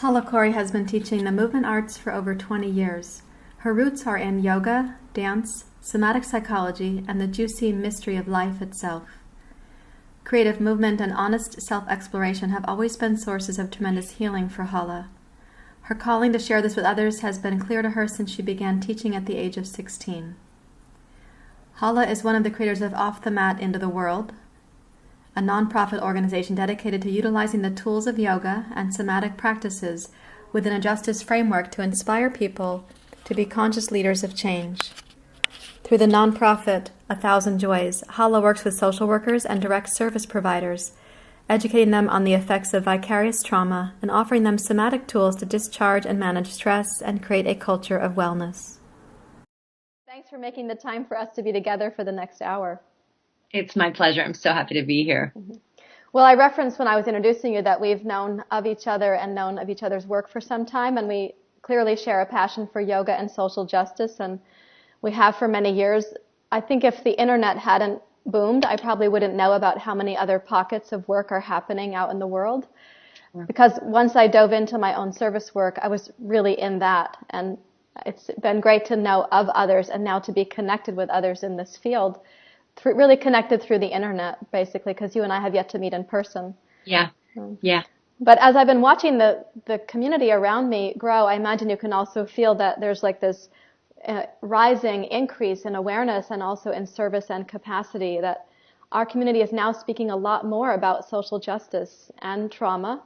Hala Khouri has been teaching the movement arts for over 20 years. Her roots are in yoga, dance, somatic psychology, and the juicy mystery of life itself. Creative movement and honest self-exploration have always been sources of tremendous healing for Hala. Her calling to share this with others has been clear to her since she began teaching at the age of 16. Hala is one of the creators of Off the Mat Into the World, a nonprofit organization dedicated to utilizing the tools of yoga and somatic practices within a justice framework to inspire people to be conscious leaders of change. Through the nonprofit 1,000 Joys, Hala works with social workers and direct service providers, educating them on the effects of vicarious trauma and offering them somatic tools to discharge and manage stress and create a culture of wellness. Thanks for making the time for us to be together for the next hour. It's my pleasure. I'm so happy to be here. Mm-hmm. Well, I referenced when I was introducing you that we've known of each other and known of each other's work for some time, and we clearly share a passion for yoga and social justice, and we have for many years. I think if the internet hadn't boomed, I probably wouldn't know about how many other pockets of work are happening out in the world. Yeah. Because once I dove into my own service work, I was really in that, and it's been great to know of others and now to be connected with others in this field. Really connected through the internet, basically, because you and I have yet to meet in person. Yeah, yeah. But as I've been watching the community around me grow, I imagine you can also feel that there's like this rising increase in awareness and also in service and capacity, that our community is now speaking a lot more about social justice and trauma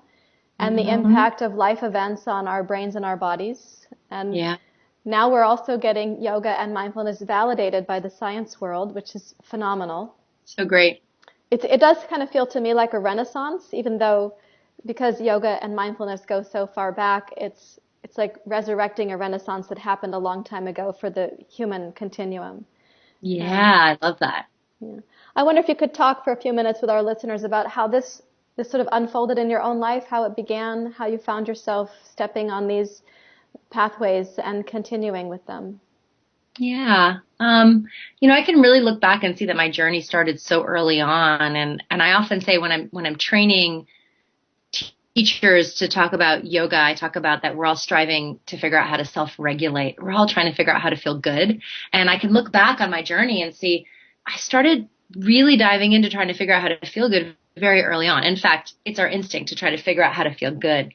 and the impact of life events on our brains and our bodies. And now we're also getting yoga and mindfulness validated by the science world, which is phenomenal. So great. It does kind of feel to me like a renaissance, even though because yoga and mindfulness go so far back, it's like resurrecting a renaissance that happened a long time ago for the human continuum. Yeah, I love that. Yeah. I wonder if you could talk for a few minutes with our listeners about how this sort of unfolded in your own life, how it began, how you found yourself stepping on these pathways and continuing with them. Yeah. I can really look back and see that my journey started so early on. And I often say when I'm training teachers to talk about yoga, I talk about that we're all striving to figure out how to self-regulate. We're all trying to figure out how to feel good. And I can look back on my journey and see I started really diving into trying to figure out how to feel good very early on. In fact, it's our instinct to try to figure out how to feel good.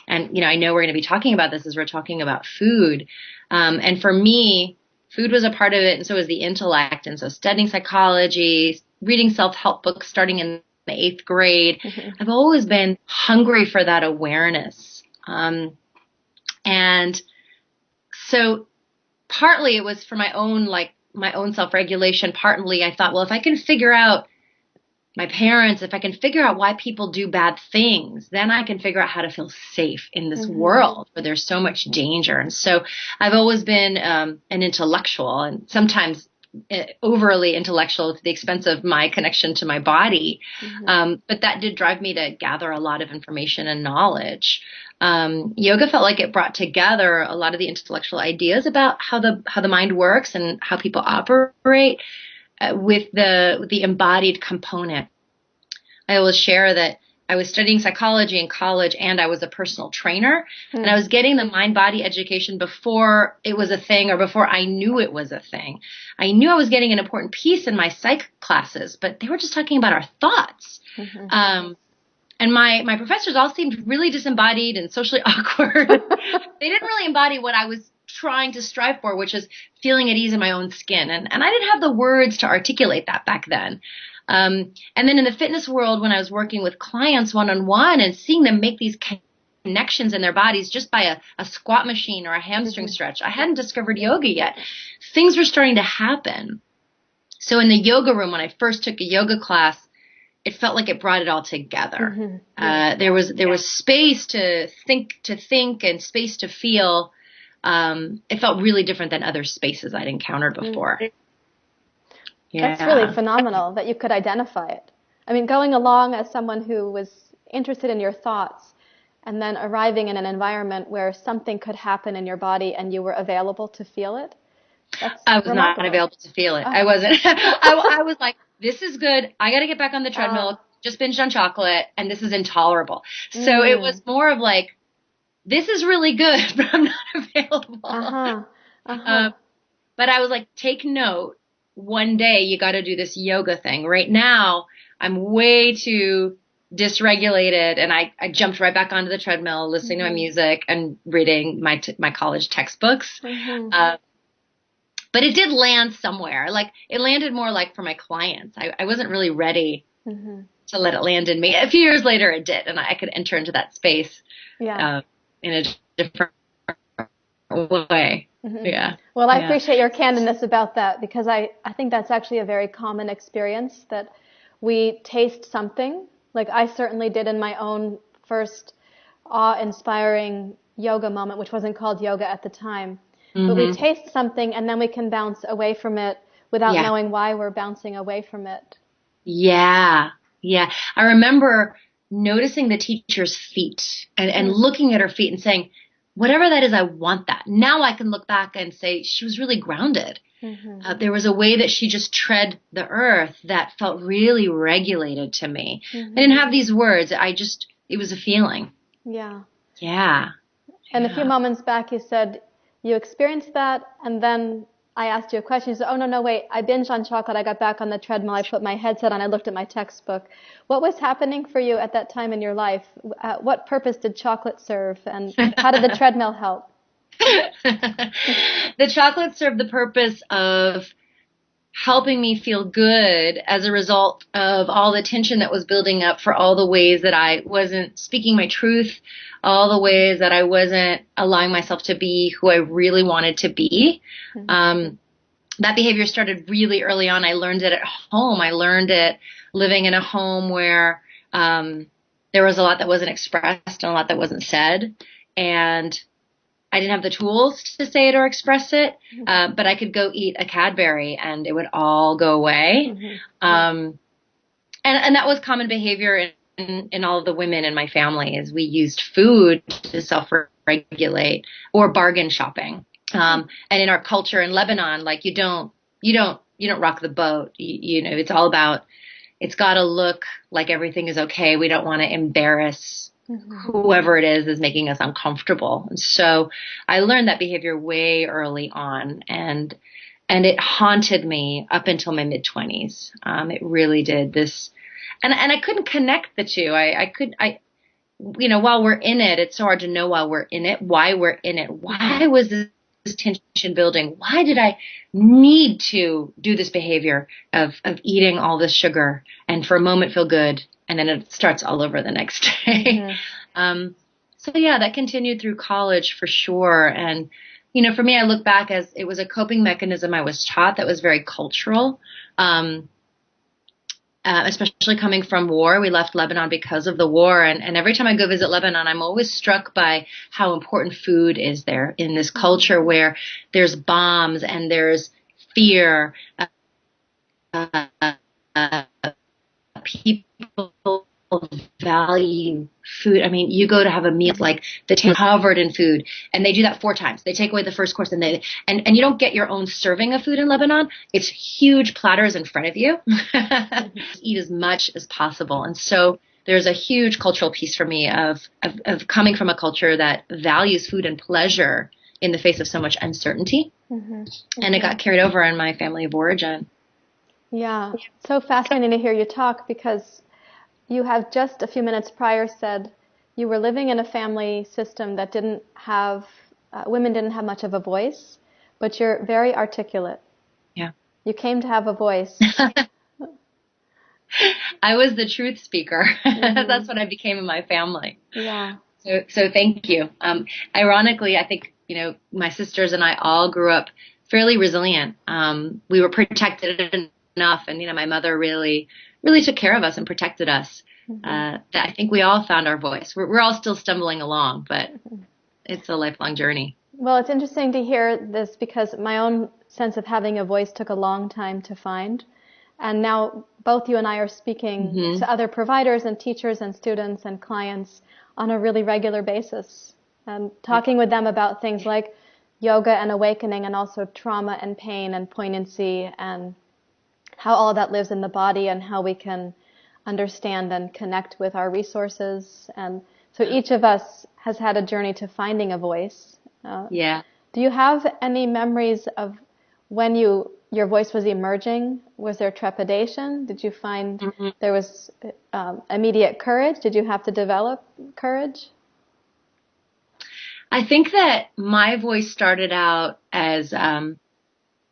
And, I know we're going to be talking about this as we're talking about food. And for me, food was a part of it, and so was the intellect. And so studying psychology, reading self-help books starting in the 8th grade, I've always been hungry for that awareness. And so partly it was for my own self-regulation. Partly I thought, well, if I can figure out my parents, if I can figure out why people do bad things, then I can figure out how to feel safe in this world where there's so much danger. And so I've always been an intellectual, and sometimes overly intellectual to the expense of my connection to my body. But that did drive me to gather a lot of information and knowledge. Yoga felt like it brought together a lot of the intellectual ideas about how the mind works and how people operate with the embodied component. I always share that I was studying psychology in college and I was a personal trainer, and I was getting the mind-body education before it was a thing or before I knew it was a thing. I knew I was getting an important piece in my psych classes, but they were just talking about our thoughts. And my professors all seemed really disembodied and socially awkward. They didn't really embody what I was trying to strive for, which is feeling at ease in my own skin. And I didn't have the words to articulate that back then. And then in the fitness world, when I was working with clients one-on-one and seeing them make these connections in their bodies just by a squat machine or a hamstring stretch, I hadn't discovered yoga yet. Things were starting to happen. So in the yoga room, when I first took a yoga class, it felt like it brought it all together. There was space to think and space to feel. It felt really different than other spaces I'd encountered before. That's really phenomenal that you could identify it. I mean, going along as someone who was interested in your thoughts and then arriving in an environment where something could happen in your body and you were available to feel it. I was not available to feel it. I wasn't. I was like, this is good. I got to get back on the treadmill. Just binged on chocolate, and this is intolerable. So it was more of like, this is really good, but I'm not available. Uh-huh. Uh-huh. But I was like, take note. One day you got to do this yoga thing. Right now, I'm way too dysregulated, and I jumped right back onto the treadmill, listening to my music and reading my college textbooks. But it did land somewhere. Like it landed more like for my clients. I wasn't really ready to let it land in me. A few years later, it did, and I could enter into that space in a different way. Yeah. Well, I appreciate your candidness about that, because I think that's actually a very common experience, that we taste something. Like I certainly did in my own first awe-inspiring yoga moment, which wasn't called yoga at the time. But we taste something and then we can bounce away from it without knowing why we're bouncing away from it. Yeah. Yeah. I remember noticing the teacher's feet and looking at her feet and saying, whatever that is, I want that. Now I can look back and say she was really grounded. There was a way that she just tread the earth that felt really regulated to me. I didn't have these words. It was a feeling. Yeah. Yeah. And a few moments back you said you experienced that, and then I asked you a question. You said, oh, no, wait, I binged on chocolate. I got back on the treadmill. I put my headset on. I looked at my textbook. What was happening for you at that time in your life? What purpose did chocolate serve, and how did the treadmill help? The chocolate served the purpose of helping me feel good as a result of all the tension that was building up for all the ways that I wasn't speaking my truth, all the ways that I wasn't allowing myself to be who I really wanted to be. That behavior started really early on. I learned it at home. I learned it living in a home where there was a lot that wasn't expressed and a lot that wasn't said. And I didn't have the tools to say it or express it, but I could go eat a Cadbury and it would all go away. And that was common behavior in all of the women in my family, is we used food to self-regulate, or bargain shopping. And in our culture in Lebanon, like you don't rock the boat. You know, it's all about, it's got to look like everything is okay. We don't want to embarrass whoever it is making us uncomfortable. And so I learned that behavior way early on, and it haunted me up until my mid-20s. It really did this. And I couldn't connect the two. While we're in it, it's so hard to know while we're in it, why we're in it. Why was this tension building? Why did I need to do this behavior of eating all this sugar and for a moment feel good, and then it starts all over the next day? So yeah, that continued through college for sure. And, for me, I look back as it was a coping mechanism I was taught that was very cultural. Especially coming from war. We left Lebanon because of the war. And every time I go visit Lebanon, I'm always struck by how important food is there in this culture where there's bombs and there's fear. People value food. I mean, you go to have a meal, like the table covered in food, and they do that 4 times. They take away the first course, and you don't get your own serving of food in Lebanon. It's huge platters in front of you. Eat as much as possible. And so there's a huge cultural piece for me of coming from a culture that values food and pleasure in the face of so much uncertainty. And it got carried over in my family of origin. Yeah. So fascinating to hear you talk, because you have just a few minutes prior said you were living in a family system that didn't have, women didn't have much of a voice, but you're very articulate. Yeah. You came to have a voice. I was the truth speaker. That's what I became in my family. Yeah. So thank you. Ironically, I think, my sisters and I all grew up fairly resilient. We were protected enough, and, my mother really took care of us and protected us. That I think we all found our voice. We're all still stumbling along, but it's a lifelong journey. Well, it's interesting to hear this, because my own sense of having a voice took a long time to find. And now both you and I are speaking to other providers and teachers and students and clients on a really regular basis, and talking with them about things like yoga and awakening, and also trauma and pain and poignancy, and how all of that lives in the body, and how we can understand and connect with our resources. And so each of us has had a journey to finding a voice. Yeah. Do you have any memories of when your voice was emerging? Was there trepidation? Did you find there was immediate courage? Did you have to develop courage? I think that my voice started out as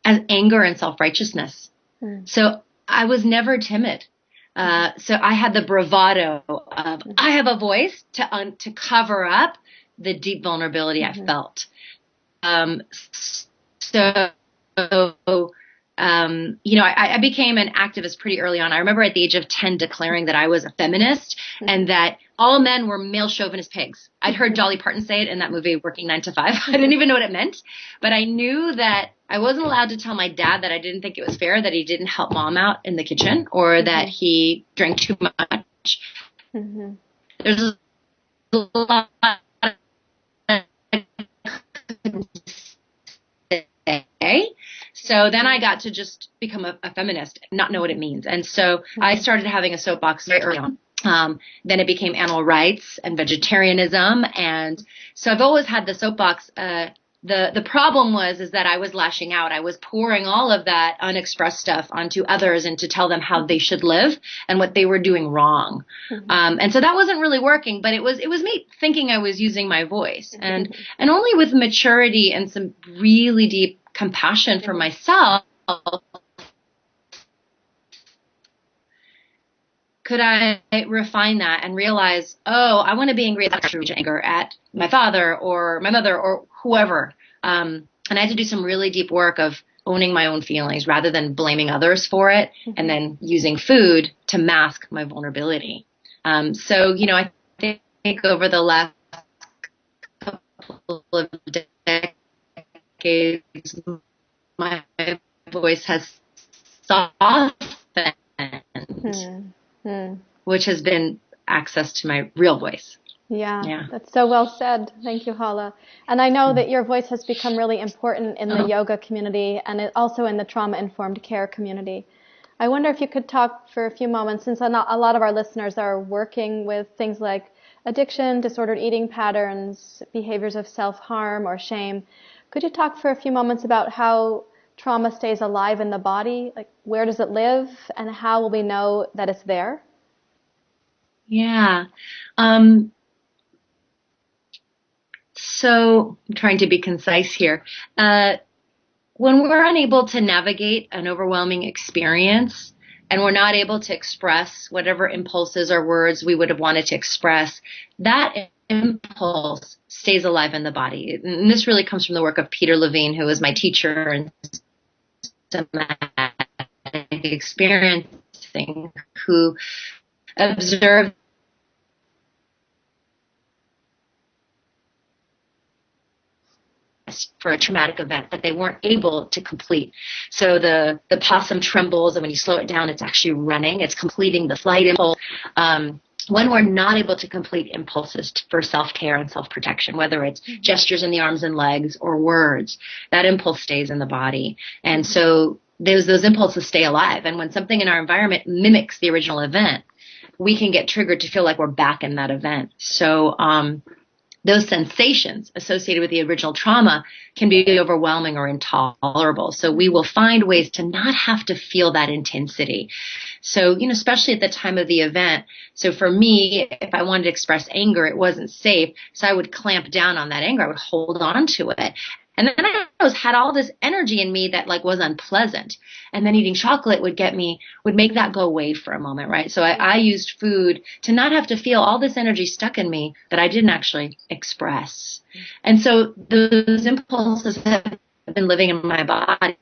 anger and self-righteousness. So I was never timid. So I had the bravado of I have a voice to cover up the deep vulnerability I felt. I became an activist pretty early on. I remember at the age of 10 declaring that I was a feminist and that all men were male chauvinist pigs. I'd heard Dolly Parton say it in that movie, Working 9 to 5. I didn't even know what it meant, but I knew that I wasn't allowed to tell my dad that I didn't think it was fair that he didn't help mom out in the kitchen or that he drank too much. There's a lot So then I got to just become a feminist, not know what it means. And so I started having a soapbox very early on. Then it became animal rights and vegetarianism. And so I've always had the soapbox. The problem is that I was lashing out. I was pouring all of that unexpressed stuff onto others and to tell them how they should live and what they were doing wrong. And so that wasn't really working, but it was me thinking I was using my voice. And only with maturity and some really deep compassion for myself could I refine that and realize, oh, I want to be angry at anger at my father or my mother or whoever. And I had to do some really deep work of owning my own feelings rather than blaming others for it and then using food to mask my vulnerability. I think over the last couple of decades, my voice has softened, which has been access to my real voice. Yeah, that's so well said. Thank you, Hala. And I know that your voice has become really important in the yoga community and also in the trauma-informed care community. I wonder if you could talk for a few moments, since a lot of our listeners are working with things like addiction, disordered eating patterns, behaviors of self-harm or shame. Could you talk for a few moments about how trauma stays alive in the body? Like, where does it live and how will we know that it's there? Yeah. So I'm trying to be concise here. When we're unable to navigate an overwhelming experience and we're not able to express whatever impulses or words we would have wanted to express, that impulse stays alive in the body. And this really comes from the work of Peter Levine, who was my teacher in somatic experiencing, who observed for a traumatic event that they weren't able to complete. So the possum trembles, and when you slow it down, it's actually running. It's completing the flight impulse. When we're not able to complete impulses for self-care and self-protection, whether it's gestures in the arms and legs or words, that impulse stays in the body. And so those impulses stay alive. And when something in our environment mimics the original event, we can get triggered to feel like we're back in that event. So those sensations associated with the original trauma can be overwhelming or intolerable. So we will find ways to not have to feel that intensity. So, especially at the time of the event. So for me, if I wanted to express anger, it wasn't safe. So I would clamp down on that anger. I would hold on to it. And then I had all this energy in me that was unpleasant. And then eating chocolate would make that go away for a moment, right? So I used food to not have to feel all this energy stuck in me that I didn't actually express. And so those impulses have been living in my body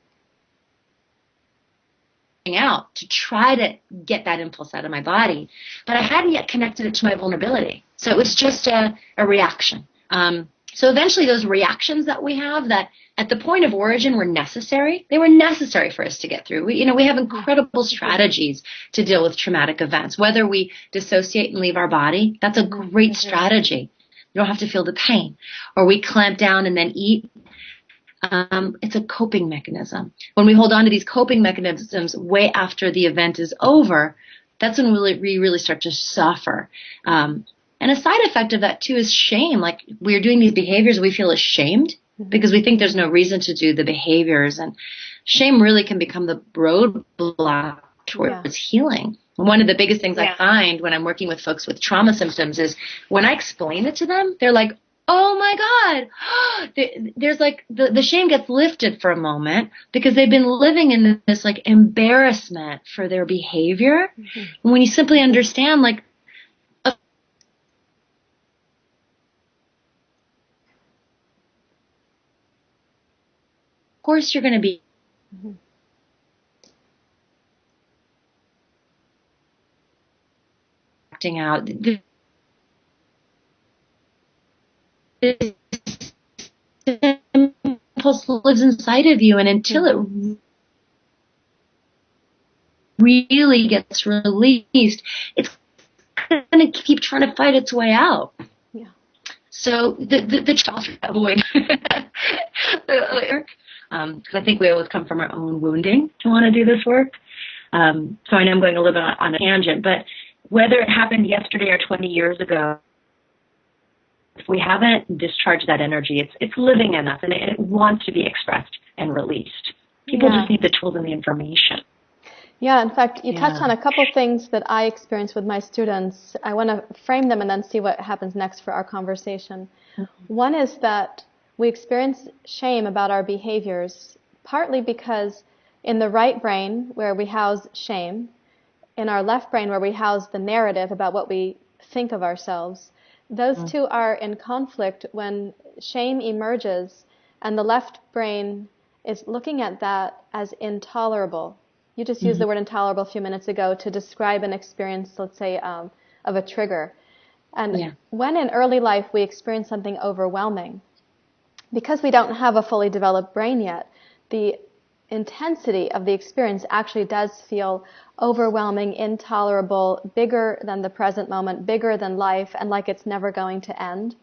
out to try to get that impulse out of my body. But I hadn't yet connected it to my vulnerability. So it was just a reaction. So eventually those reactions that we have that at the point of origin were necessary, they were necessary for us to get through. We have incredible strategies to deal with traumatic events. Whether we dissociate and leave our body, that's a great strategy. You don't have to feel the pain. Or we clamp down and then eat. It's a coping mechanism. When we hold on to these coping mechanisms way after the event is over, that's when we really start to suffer. And a side effect of that too is shame. Like we're doing these behaviors, we feel ashamed because we think there's no reason to do the behaviors. And shame really can become the roadblock towards healing. One of the biggest things I find when I'm working with folks with trauma symptoms is when I explain it to them, they're like, oh my God, there's like the shame gets lifted for a moment because they've been living in this like embarrassment for their behavior. And when you simply understand, like, of course you're going to be acting out. This impulse lives inside of you, and until it really gets released, it's going to keep trying to fight its way out. Yeah. So the child avoid, because I think we always come from our own wounding to want to do this work. So I know I'm going a little bit on a tangent, but whether it happened yesterday or 20 years ago, if we haven't discharged that energy, it's living in us and it wants to be expressed and released. People just need the tools and the information. Yeah, in fact, you touched on a couple things that I experience with my students. I want to frame them and then see what happens next for our conversation. One is that we experience shame about our behaviors, partly because in the right brain, where we house shame, in our left brain, where we house the narrative about what we think of ourselves, those two are in conflict when shame emerges and the left brain is looking at that as intolerable. You just used the word intolerable a few minutes ago to describe an experience, let's say, of a trigger. And when in early life we experience something overwhelming, because we don't have a fully developed brain yet, the intensity of the experience actually does feel overwhelming, intolerable, bigger than the present moment, bigger than life, and like it's never going to end.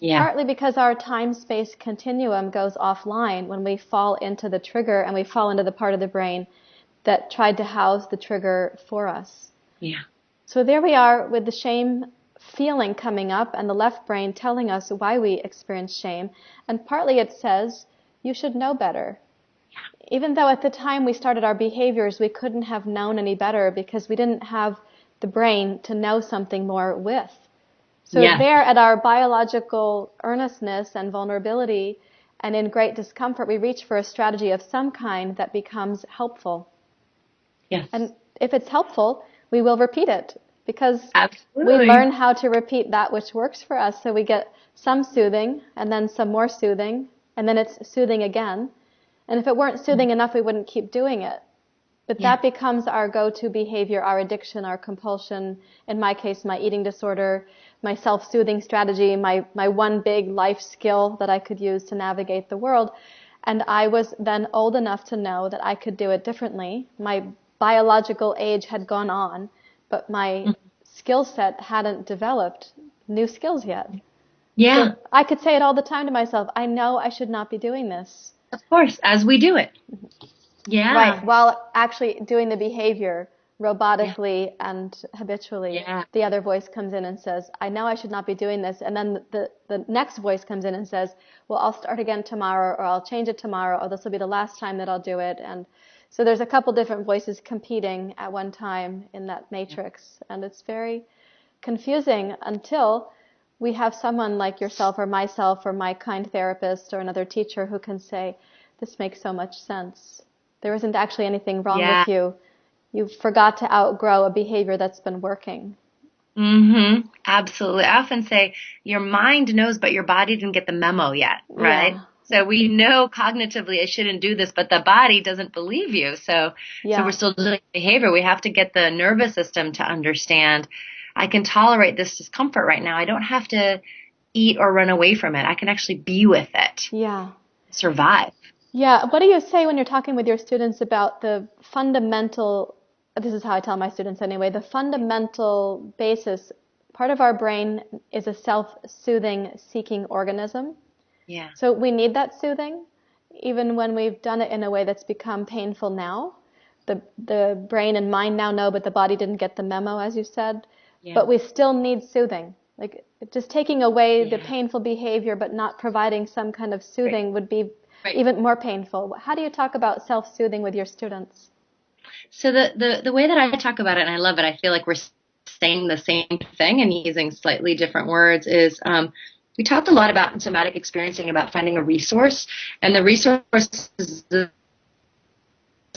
Partly because our time-space continuum goes offline when we fall into the trigger and we fall into the part of the brain that tried to house the trigger for us. So there we are with the shame feeling coming up and the left brain telling us why we experience shame. And partly it says, you should know better. Even though at the time we started our behaviors, we couldn't have known any better because we didn't have the brain to know something more with. So there at our biological earnestness and vulnerability and in great discomfort, we reach for a strategy of some kind that becomes helpful. And if it's helpful, we will repeat it because we learn how to repeat that which works for us. So we get some soothing and then some more soothing and then it's soothing again. And if it weren't soothing enough, we wouldn't keep doing it. But that becomes our go-to behavior, our addiction, our compulsion, in my case, my eating disorder, my self-soothing strategy, my one big life skill that I could use to navigate the world. And I was then old enough to know that I could do it differently. My biological age had gone on, but my skill set hadn't developed new skills yet. So I could say it all the time to myself, I know I should not be doing this. Of course, as we do it. Right, while actually doing the behavior robotically and habitually, the other voice comes in and says, I know I should not be doing this. And then the next voice comes in and says, well, I'll start again tomorrow, or I'll change it tomorrow, or this will be the last time that I'll do it. And so there's a couple different voices competing at one time in that matrix. And it's very confusing until we have someone like yourself or myself or my kind therapist or another teacher who can say, this makes so much sense. There isn't actually anything wrong with you. You forgot to outgrow a behavior that's been working. Absolutely. I often say your mind knows, but your body didn't get the memo yet, right? So we know cognitively I shouldn't do this, but the body doesn't believe you. So we're still doing behavior. We have to get the nervous system to understand, I can tolerate this discomfort right now. I don't have to eat or run away from it. I can actually be with it. Survive. What do you say when you're talking with your students about the fundamental, this is how I tell my students anyway, the fundamental basis, part of our brain is a self-soothing, seeking organism. So we need that soothing, even when we've done it in a way that's become painful now. The brain and mind now know, but the body didn't get the memo, as you said. But we still need soothing. Like just taking away the painful behavior but not providing some kind of soothing would be even more painful. How do you talk about self-soothing with your students? So the way that I talk about it, and I love it, I feel like we're saying the same thing and using slightly different words, is we talked a lot about in somatic experiencing about finding a resource, and the resource is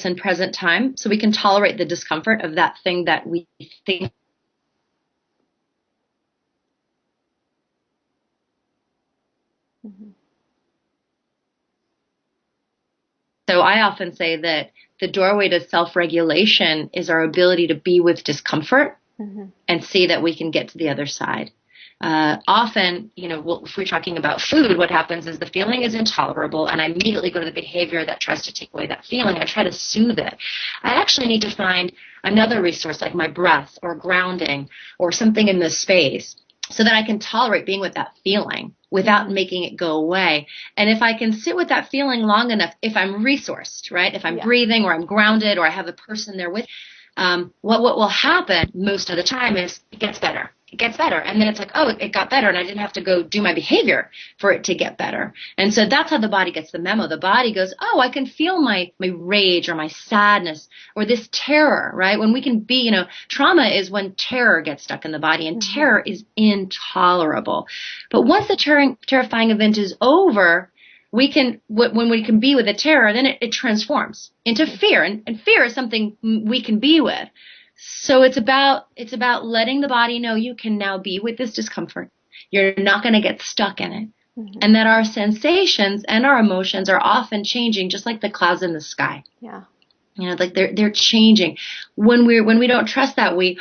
in present time, so we can tolerate the discomfort of that thing that we think. Mm-hmm. So I often say that the doorway to self-regulation is our ability to be with discomfort and see that we can get to the other side. Often, if we're talking about food, what happens is the feeling is intolerable, and I immediately go to the behavior that tries to take away that feeling. I try to soothe it. I actually need to find another resource like my breath or grounding or something in this space so that I can tolerate being with that feeling without making it go away. And if I can sit with that feeling long enough, if I'm resourced, right? If I'm breathing or I'm grounded or I have a person there with, what will happen most of the time is it gets better. It gets better. And then it's like, oh, it got better, and I didn't have to go do my behavior for it to get better. And so that's how the body gets the memo. The body goes, oh, I can feel my rage or my sadness or this terror, right? When we can be, trauma is when terror gets stuck in the body, and terror is intolerable. But once the terrifying event is over, when we can be with the terror, then it transforms into fear. And fear is something we can be with. So it's about letting the body know you can now be with this discomfort. You're not going to get stuck in it. And that our sensations and our emotions are often changing, just like the clouds in the sky. Yeah. Like they're changing. When we don't trust that, we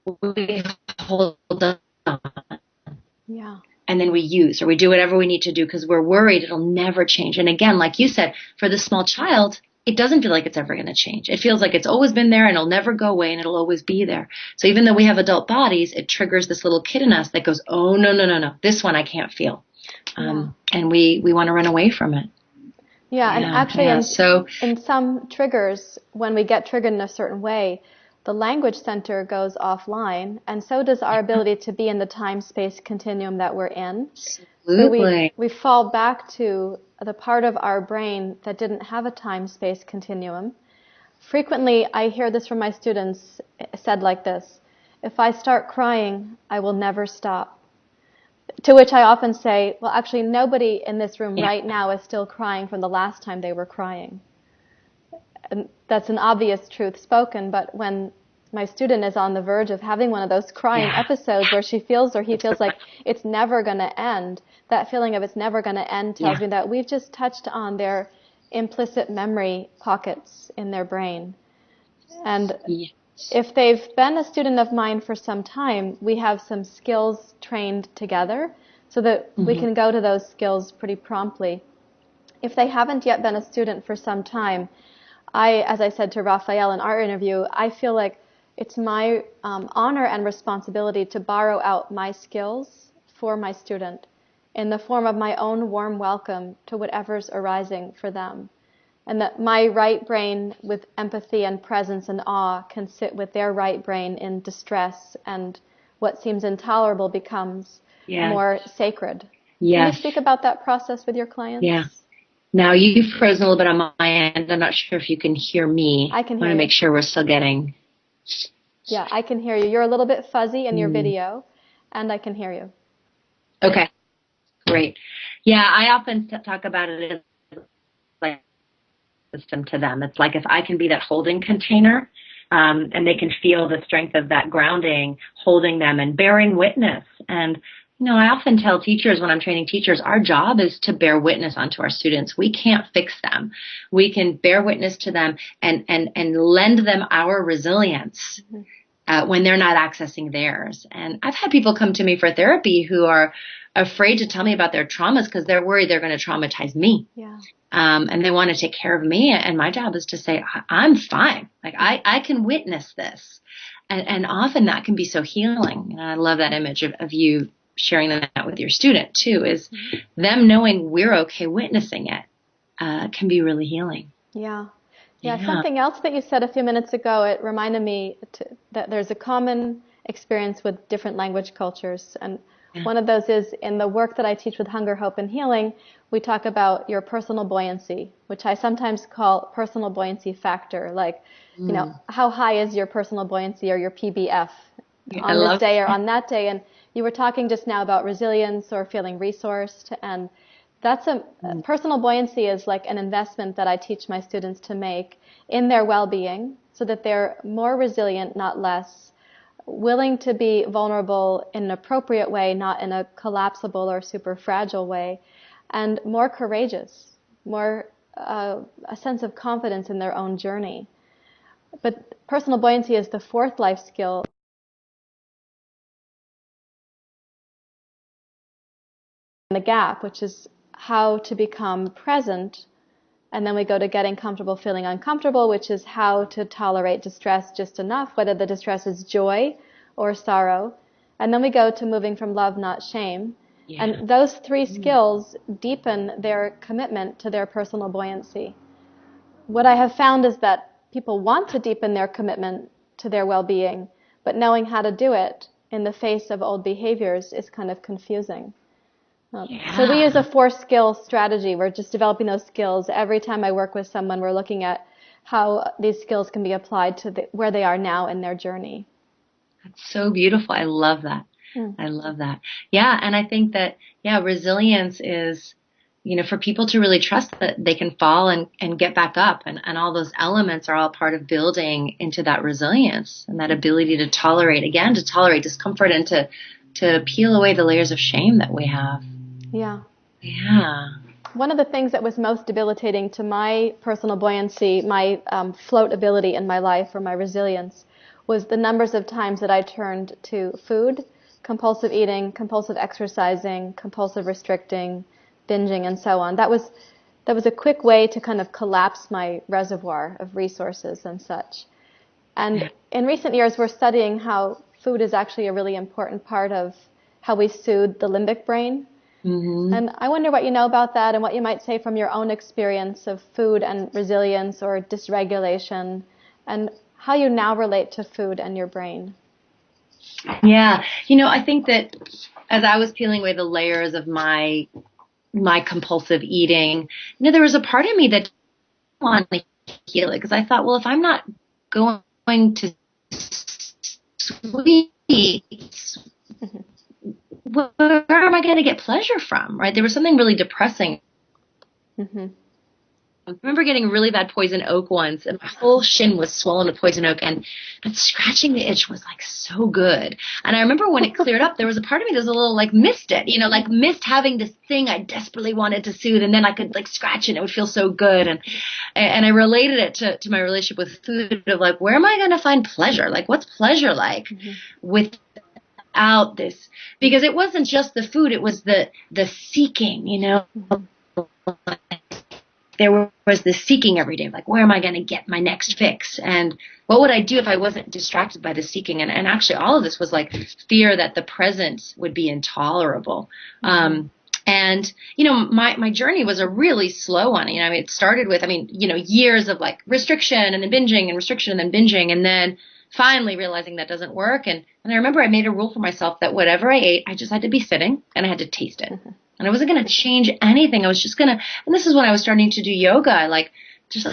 hold on. Yeah. And then we use or we do whatever we need to do because we're worried it'll never change. And again, like you said, for the small child, it doesn't feel like it's ever going to change. It feels like it's always been there and it'll never go away and it'll always be there. So even though we have adult bodies, it triggers this little kid in us that goes, oh, no. This one I can't feel. And we want to run away from it. Yeah, and actually in some triggers, when we get triggered in a certain way, the language center goes offline, and so does our ability to be in the time-space continuum that we're in. Absolutely. So we fall back to the part of our brain that didn't have a time-space continuum. Frequently, I hear this from my students said like this: if I start crying, I will never stop. To which I often say, well, actually, nobody in this room right now is still crying from the last time they were crying. And that's an obvious truth spoken, but when my student is on the verge of having one of those crying episodes where she feels or he feels like it's never going to end, that feeling of it's never going to end tells me that we've just touched on their implicit memory pockets in their brain. And if they've been a student of mine for some time, we have some skills trained together so that we can go to those skills pretty promptly. If they haven't yet been a student for some time, as I said to Raphael in our interview, I feel like it's my honor and responsibility to borrow out my skills for my student in the form of my own warm welcome to whatever's arising for them. And that my right brain with empathy and presence and awe can sit with their right brain in distress, and what seems intolerable becomes more sacred. Can you speak about that process with your clients? Yeah. Now, you've frozen a little bit on my end. I'm not sure if you can hear me. I can hear you. I want to make sure we're still getting... Yeah, I can hear you. You're a little bit fuzzy in your video, and I can hear you. Okay, great. Yeah, I often talk about it as like a system to them. It's like if I can be that holding container, and they can feel the strength of that grounding, holding them and bearing witness. And I often tell teachers when I'm training teachers, our job is to bear witness onto our students. We can't fix them. We can bear witness to them and lend them our resilience when they're not accessing theirs. And I've had people come to me for therapy who are afraid to tell me about their traumas because they're worried they're going to traumatize me. Yeah. And they want to take care of me. And my job is to say, I'm fine. Like I can witness this. And often that can be so healing. And I love that image of you sharing that with your student too, is them knowing we're okay witnessing it can be really healing. Yeah. Yeah, Yeah. something else that you said a few minutes ago, it reminded me that there's a common experience with different language cultures. And Yeah. one of those is in the work that I teach with Hunger, Hope, and Healing, we talk about your personal buoyancy, which I sometimes call personal buoyancy factor. Like, how high is your personal buoyancy or your PBF Yeah, I on this love day or that. on that day? And you were talking just now about resilience or feeling resourced. And that's personal buoyancy is like an investment that I teach my students to make in their well-being so that they're more resilient, not less, willing to be vulnerable in an appropriate way, not in a collapsible or super fragile way, and more courageous, more a sense of confidence in their own journey. But personal buoyancy is the fourth life skill, the gap, which is how to become present. And then we go to getting comfortable feeling uncomfortable, which is how to tolerate distress just enough, whether the distress is joy or sorrow. And then we go to moving from love, not shame. Yeah. And those three skills deepen their commitment to their personal buoyancy. What I have found is that people want to deepen their commitment to their well-being, but knowing how to do it in the face of old behaviors is kind of confusing. So we use a 4-skill strategy. We're just developing those skills. Every time I work with someone, we're looking at how these skills can be applied to where they are now in their journey. That's so beautiful. I love that. I love that. Yeah. And I think that, resilience is, for people to really trust that they can fall and get back up, and all those elements are all part of building into that resilience and that ability to tolerate discomfort and to peel away the layers of shame that we have. Yeah. Yeah. One of the things that was most debilitating to my personal buoyancy, my float ability in my life, or my resilience, was the numbers of times that I turned to food, compulsive eating, compulsive exercising, compulsive restricting, binging, and so on. That was a quick way to kind of collapse my reservoir of resources and such. And in recent years, we're studying how food is actually a really important part of how we soothe the limbic brain. Mm-hmm. And I wonder what you know about that and what you might say from your own experience of food and resilience or dysregulation, and how you now relate to food and your brain. Yeah. I think that as I was peeling away the layers of my compulsive eating, there was a part of me that didn't want to heal it, because I thought, well, if I'm not going to sweets, where am I going to get pleasure from, right? There was something really depressing. Mm-hmm. I remember getting really bad poison oak once, and my whole shin was swollen with poison oak, but scratching the itch was like so good. And I remember when it cleared up, there was a part of me that was a little like missed it, like missed having this thing I desperately wanted to soothe, and then I could like scratch it and it would feel so good. And I related it to my relationship with food, of like, where am I going to find pleasure? Like, what's pleasure like without this? Because it wasn't just the food, it was the seeking, there was this seeking every day, like, where am I going to get my next fix? And what would I do if I wasn't distracted by the seeking? And actually all of this was like fear that the present would be intolerable. And, my journey was a really slow one. It started with, years of like restriction and then binging and restriction and then binging, and then finally realizing that doesn't work. And I remember I made a rule for myself that whatever I ate, I just had to be sitting and I had to taste it. And I wasn't going to change anything. I was just going to, and this is when I was starting to do yoga. I like, just,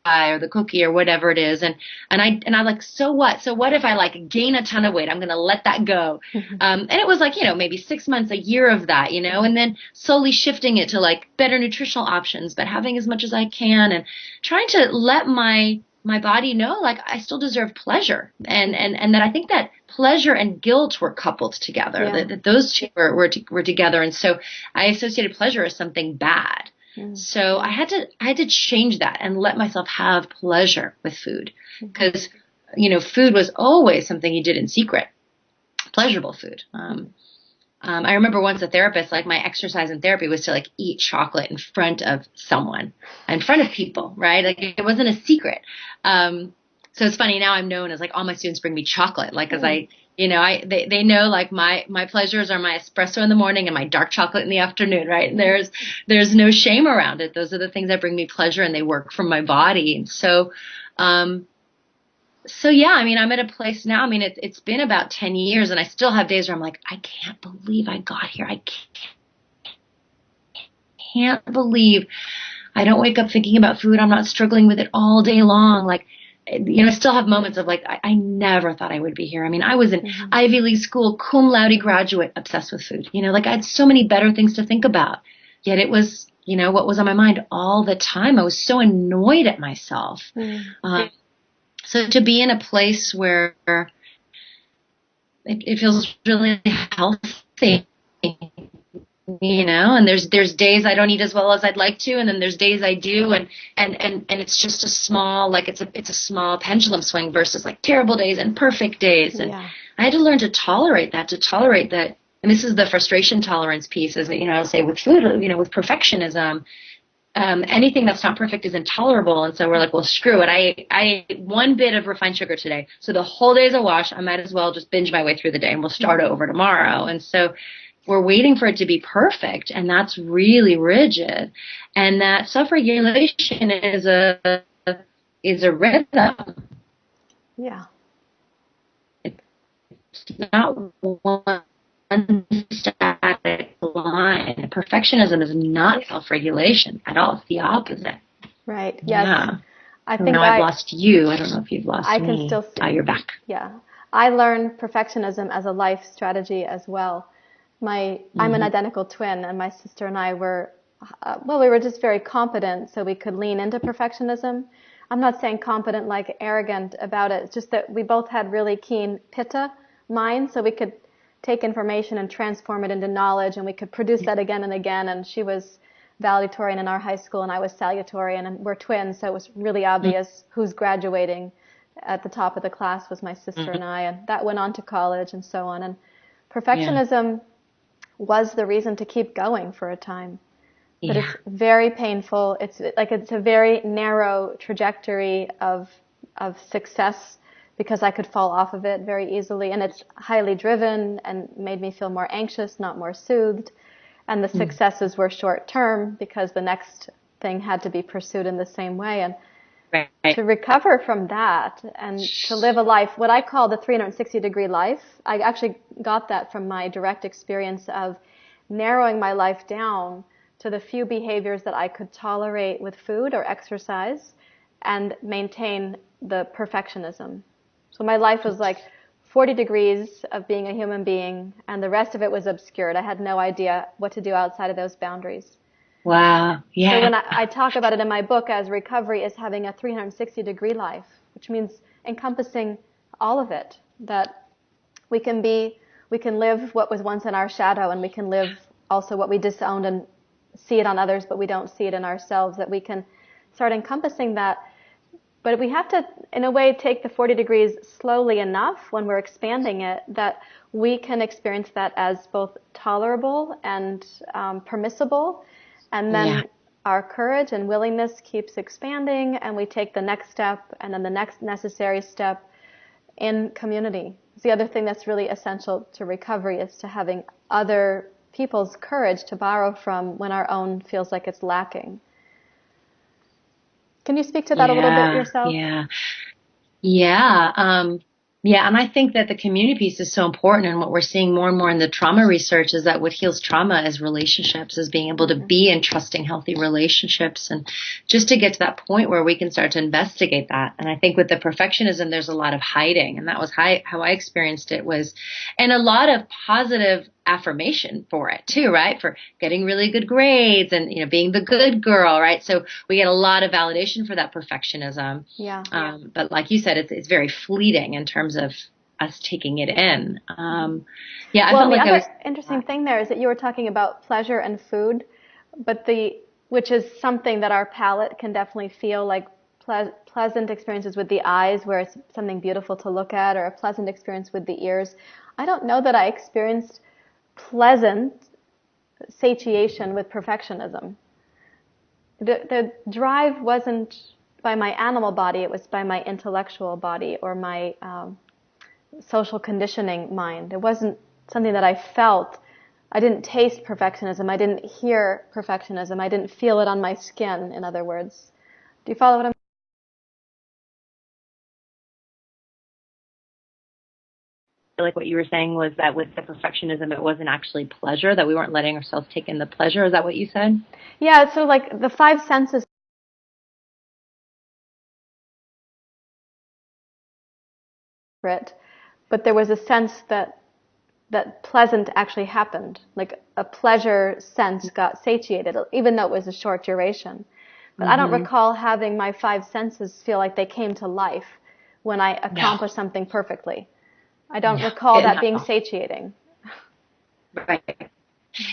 or the cookie or whatever it is. And I like, so what? So what if I like gain a ton of weight? I'm going to let that go. And it was like, maybe 6 months, a year of that, and then slowly shifting it to like better nutritional options, but having as much as I can and trying to let my body know, like, I still deserve pleasure. And that I think that pleasure and guilt were coupled together, that those two were together. And so I associated pleasure as something bad. So I had to change that and let myself have pleasure with food, because, food was always something you did in secret, pleasurable food. I remember once a therapist, like, my exercise in therapy was to like eat chocolate in front of someone, in front of people, right? Like, it wasn't a secret. So it's funny now I'm known as like all my students bring me chocolate, like as Mm. they know like my pleasures are my espresso in the morning and my dark chocolate in the afternoon, right? And there's no shame around it. Those are the things that bring me pleasure and they work for my body. And so yeah, I mean, I'm at a place now. I mean, it's been about 10 years and I still have days where I'm like, I can't believe I got here. I can't believe I don't wake up thinking about food. I'm not struggling with it all day long. Like, I still have moments of like, I never thought I would be here. I mean, I was in Ivy League school, cum laude graduate, obsessed with food. Like I had so many better things to think about. Yet it was, what was on my mind all the time. I was so annoyed at myself. So to be in a place where it feels really healthy, and there's days I don't eat as well as I'd like to, and then there's days I do, and it's just a small, like it's a small pendulum swing versus like terrible days and perfect days, and I had to learn to tolerate that, and this is the frustration tolerance piece, is that, I'll say with food, with perfectionism, anything that's not perfect is intolerable, and so we're like, well, screw it, I ate one bit of refined sugar today, so the whole day's a wash, I might as well just binge my way through the day and we'll start over tomorrow. And so we're waiting for it to be perfect, and that's really rigid. And that self-regulation is a rhythm. Yeah. It's not one static line. Perfectionism is not self-regulation at all. It's the opposite. Right. Yes. Yeah. I think I've lost you. I don't know if you've lost me. I can still see. Oh, you're back. Yeah. I learned perfectionism as a life strategy as well. I'm an identical twin, and my sister and I were, we were just very competent, so we could lean into perfectionism. I'm not saying competent like arrogant about it. It's just that we both had really keen pitta minds, so we could take information and transform it into knowledge, and we could produce that again and again. And she was valedictorian in our high school, and I was salutatorian, and we're twins, so it was really obvious who's graduating. At the top of the class was my sister and I, and that went on to college and so on. And perfectionism was the reason to keep going for a time. But it's very painful. It's a very narrow trajectory of success, because I could fall off of it very easily. And it's highly driven and made me feel more anxious, not more soothed. And the successes were short term because the next thing had to be pursued in the same way. And to recover from that and to live a life, what I call the 360-degree life, I actually got that from my direct experience of narrowing my life down to the few behaviors that I could tolerate with food or exercise and maintain the perfectionism. So my life was like 40 degrees of being a human being, and the rest of it was obscured. I had no idea what to do outside of those boundaries. Wow. Yeah. So when I talk about it in my book as recovery is having a 360-degree life, which means encompassing all of it, that we can live what was once in our shadow, and we can live also what we disowned and see it on others, but we don't see it in ourselves, that we can start encompassing that. But we have to, in a way, take the 40 degrees slowly enough when we're expanding it that we can experience that as both tolerable and permissible. And then our courage and willingness keeps expanding, and we take the next step and then the next necessary step in community. It's the other thing that's really essential to recovery, is to having other people's courage to borrow from when our own feels like it's lacking. Can you speak to that a little bit yourself? Yeah, and I think that the community piece is so important, and what we're seeing more and more in the trauma research is that what heals trauma is relationships, is being able to be in trusting, healthy relationships, and just to get to that point where we can start to investigate that. And I think with the perfectionism, there's a lot of hiding, and that was how I experienced it, and a lot of positive affirmation for it too, right? For getting really good grades and, being the good girl, right? So we get a lot of validation for that perfectionism. But like you said, it's very fleeting in terms of us taking it in. I felt like the other interesting thing there is that you were talking about pleasure and food, but which is something that our palate can definitely feel, like pleasant experiences with the eyes, where it's something beautiful to look at, or a pleasant experience with the ears. I don't know that I experienced pleasant satiation with perfectionism. The drive wasn't by my animal body. It was by my intellectual body or my social conditioning mind. It wasn't something that I felt. I didn't taste perfectionism. I didn't hear perfectionism. I didn't feel it on my skin, in other words. Do you follow what I'm Like what you were saying was that with the perfectionism, it wasn't actually pleasure, that we weren't letting ourselves take in the pleasure. Is that what you said? Yeah, so like the five senses, but there was a sense that pleasant actually happened. Like a pleasure sense got satiated, even though it was a short duration. But I don't recall having my five senses feel like they came to life when I accomplished something perfectly. I don't recall that being satiating. Right.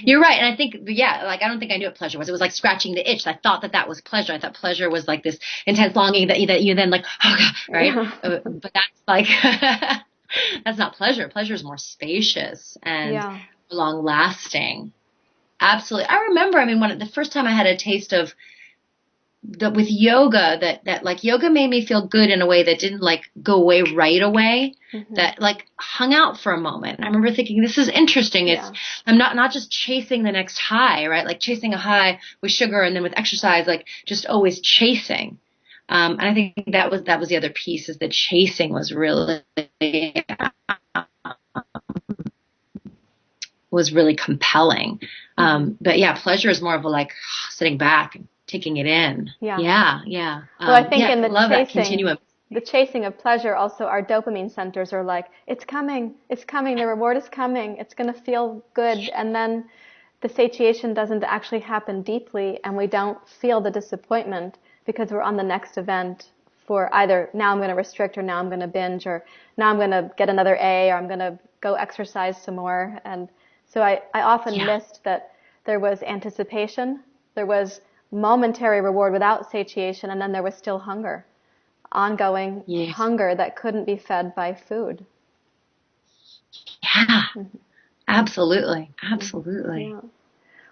You're right. And I think, like, I don't think I knew what pleasure was. It was like scratching the itch. I thought that was pleasure. I thought pleasure was like this intense longing that you then like, oh God, right? Yeah. But that's like, that's not pleasure. Pleasure is more spacious and long lasting. Absolutely. I remember, I mean, the first time I had a taste of with yoga, that like yoga made me feel good in a way that didn't like go away right away, that like hung out for a moment. I remember thinking, this is interesting. I'm not just chasing the next high, right? Like chasing a high with sugar and then with exercise, like just always chasing. And I think that was the other piece, is that chasing was really compelling. But yeah, pleasure is more of a like sitting back and taking it in. Yeah. Well, I think in the chasing of pleasure, also our dopamine centers are like, it's coming, the reward is coming, it's going to feel good. And then the satiation doesn't actually happen deeply, and we don't feel the disappointment because we're on the next event for either now I'm going to restrict, or now I'm going to binge, or now I'm going to get another A, or I'm going to go exercise some more. And so I often missed that there was anticipation, there was momentary reward without satiation, and then there was still hunger, ongoing hunger that couldn't be fed by food. Yeah, absolutely. Yeah.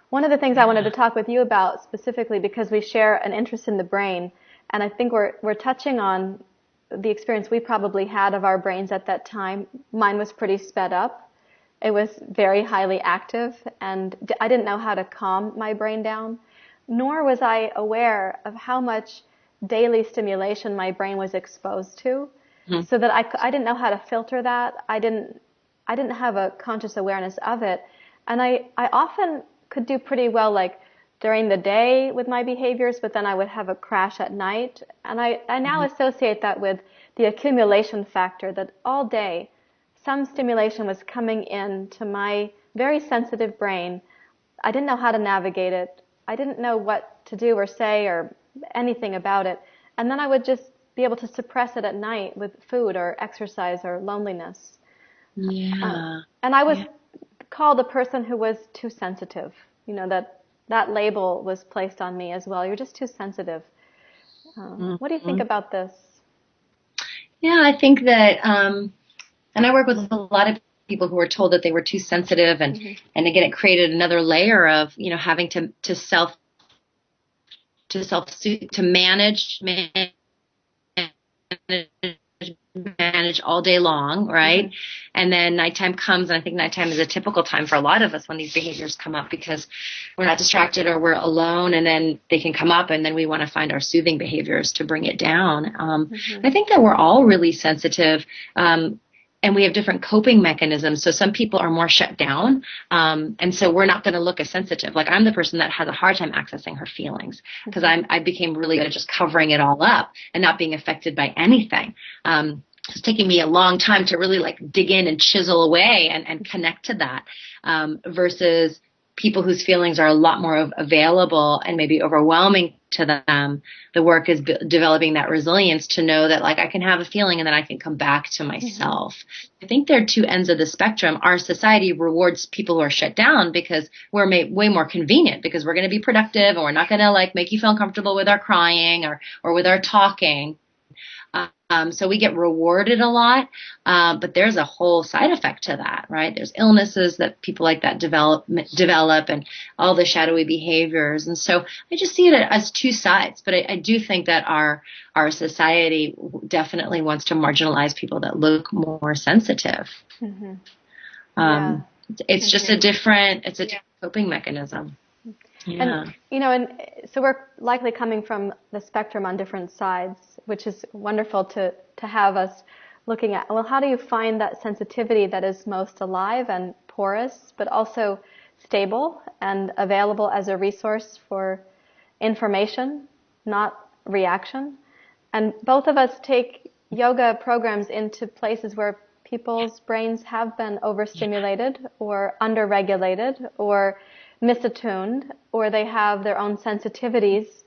One of the things I wanted to talk with you about specifically, because we share an interest in the brain, and I think we're touching on the experience we probably had of our brains at that time. Mine was pretty sped up. It was very highly active, and I didn't know how to calm my brain down, nor was I aware of how much daily stimulation my brain was exposed to, so that I didn't know how to filter that. I didn't have a conscious awareness of it, and I often could do pretty well like during the day with my behaviors, but then I would have a crash at night, and I now associate that with the accumulation factor, that all day some stimulation was coming in to my very sensitive brain. I didn't know how to navigate it. I didn't know what to do or say or anything about it. And then I would just be able to suppress it at night with food or exercise or loneliness. Yeah. And I was called a person who was too sensitive. You know, that label was placed on me as well. You're just too sensitive. What do you think about this? Yeah, I think that, and I work with a lot of people who were told that they were too sensitive, and again, it created another layer of, you know, having to manage all day long, right? And then nighttime comes, and I think nighttime is a typical time for a lot of us when these behaviors come up, because we're not distracted or we're alone, and then they can come up, and then we want to find our soothing behaviors to bring it down. I think that we're all really sensitive, and we have different coping mechanisms. So some people are more shut down, and so we're not going to look as sensitive. Like, I'm the person that has a hard time accessing her feelings, because I became really good at just covering it all up and not being affected by anything. It's taking me a long time to really like dig in and chisel away and connect to that, versus people whose feelings are a lot more available and maybe overwhelming to them. The work is developing that resilience to know that, like, I can have a feeling and then I can come back to myself. I think there are two ends of the spectrum. Our society rewards people who are shut down because we're way more convenient, because we're going to be productive and we're not going to like make you feel uncomfortable with our crying or with our talking. So we get rewarded a lot, but there's a whole side effect to that, right? There's illnesses that people like that develop, and all the shadowy behaviors. And so I just see it as two sides. But I do think that our society definitely wants to marginalize people that look more sensitive. Mm-hmm. It's just a different coping mechanism. Yeah. And so we're likely coming from the spectrum on different sides, which is wonderful to have us looking at. Well, how do you find that sensitivity that is most alive and porous, but also stable and available as a resource for information, not reaction? And both of us take yoga programs into places where people's brains have been overstimulated or underregulated or misattuned, or they have their own sensitivities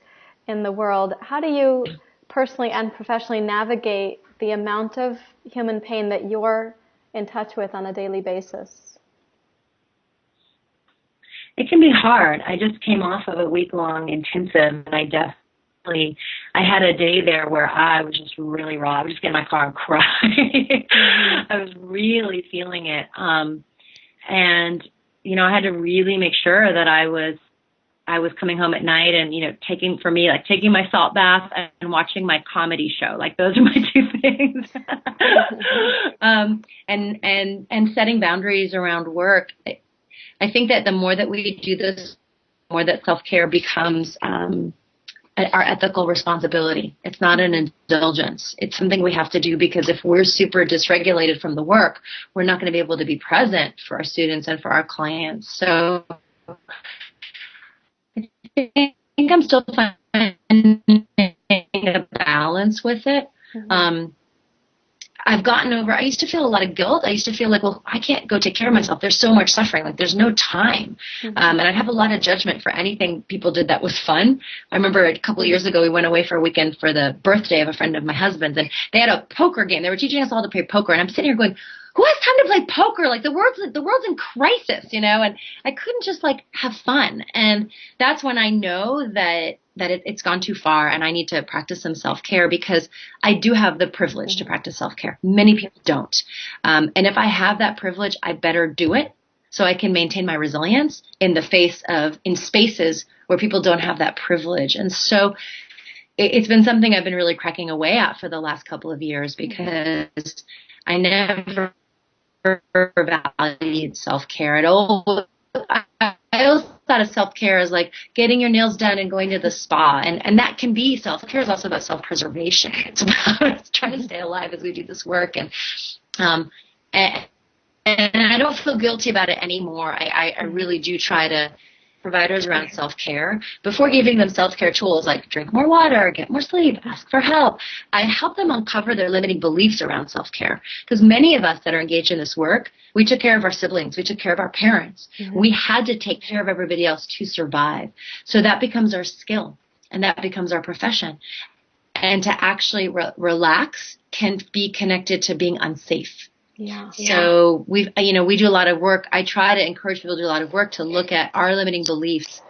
in the world. How do you personally and professionally navigate the amount of human pain that you're in touch with on a daily basis? It can be hard. I just came off of a week-long intensive, and I had a day there where I was just really raw. I would just get in my car and cry. I was really feeling it. And I had to really make sure that I was coming home at night and, taking my salt bath and watching my comedy show. Like, those are my two things. And setting boundaries around work. I think that the more that we do this, the more that self-care becomes our ethical responsibility. It's not an indulgence. It's something we have to do, because if we're super dysregulated from the work, we're not going to be able to be present for our students and for our clients. So I think I'm still finding a balance with it. Mm-hmm. I've gotten over, I used to feel a lot of guilt. I used to feel like, well, I can't go take care of myself. There's so much suffering. Like, there's no time. Mm-hmm. And I'd have a lot of judgment for anything people did that was fun. I remember a couple of years ago, we went away for a weekend for the birthday of a friend of my husband's, and they had a poker game. They were teaching us all to play poker. And I'm sitting here going, who has time to play poker? Like, the world's in crisis, and I couldn't just have fun. And that's when I know that it's gone too far, and I need to practice some self-care, because I do have the privilege to practice self-care. Many people don't. And if I have that privilege, I better do it so I can maintain my resilience in spaces where people don't have that privilege. And so it's been something I've been really cracking away at for the last couple of years, because I never valued self-care at all. I always thought of self-care as like getting your nails done and going to the spa. And that can be self-care. Is also about self-preservation. It's about trying to stay alive as we do this work. And I don't feel guilty about it anymore. I really do try to providers around self-care. Before giving them self-care tools like drink more water, get more sleep, ask for help, I help them uncover their limiting beliefs around self-care. Because many of us that are engaged in this work, we took care of our siblings, we took care of our parents. Mm-hmm. We had to take care of everybody else to survive. So that becomes our skill, and that becomes our profession. And to actually relax can be connected to being unsafe. Yeah. So we do a lot of work. I try to encourage people to do a lot of work to look at our limiting beliefs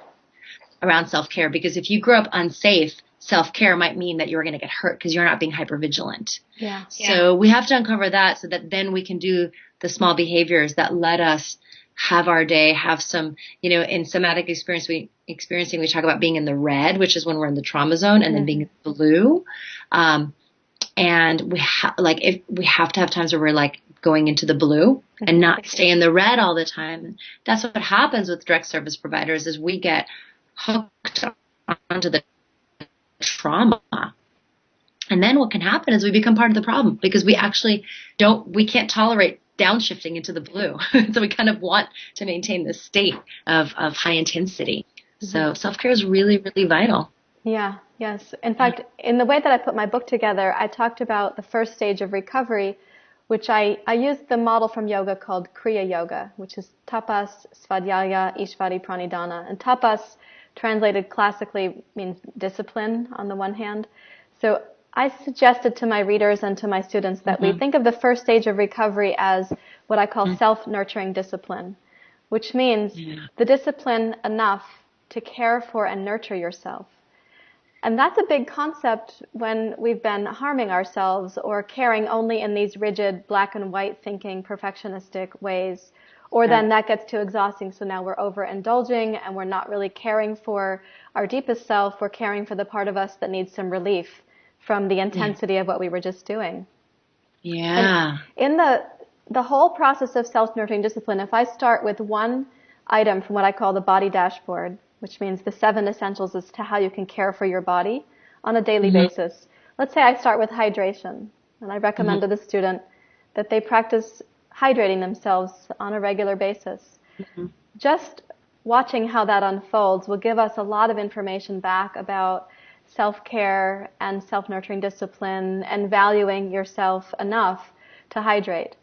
around self-care, because if you grow up unsafe, self-care might mean that you're going to get hurt because you're not being hypervigilant. Yeah. So we have to uncover that so that then we can do the small behaviors that let us have our day, have some, in somatic experiencing, we talk about being in the red, which is when we're in the trauma zone, and then being in the blue. And we have to have times where we're going into the blue and not stay in the red all the time. And that's what happens with direct service providers, is we get hooked onto the trauma. And then what can happen is we become part of the problem, because we actually we can't tolerate downshifting into the blue. So we kind of want to maintain this state of high intensity. Mm-hmm. So self-care is really, really vital. Yeah, yes. In fact, in the way that I put my book together, I talked about the first stage of recovery, which I used the model from yoga called Kriya Yoga, which is tapas, svadhyaya, ishvari, pranidhana. And tapas, translated classically, means discipline on the one hand. So I suggested to my readers and to my students that we think of the first stage of recovery as what I call self-nurturing discipline, which means the discipline enough to care for and nurture yourself. And that's a big concept when we've been harming ourselves or caring only in these rigid black and white thinking perfectionistic ways. Or then that gets too exhausting, so now we're overindulging and we're not really caring for our deepest self. We're caring for the part of us that needs some relief from the intensity of what we were just doing. Yeah. And in the whole process of self-nurturing discipline, if I start with one item from what I call the body dashboard, which means the 7 essentials as to how you can care for your body on a daily basis. Let's say I start with hydration, and I recommend to the student that they practice hydrating themselves on a regular basis. Just watching how that unfolds will give us a lot of information back about self-care and self-nurturing discipline and valuing yourself enough to hydrate.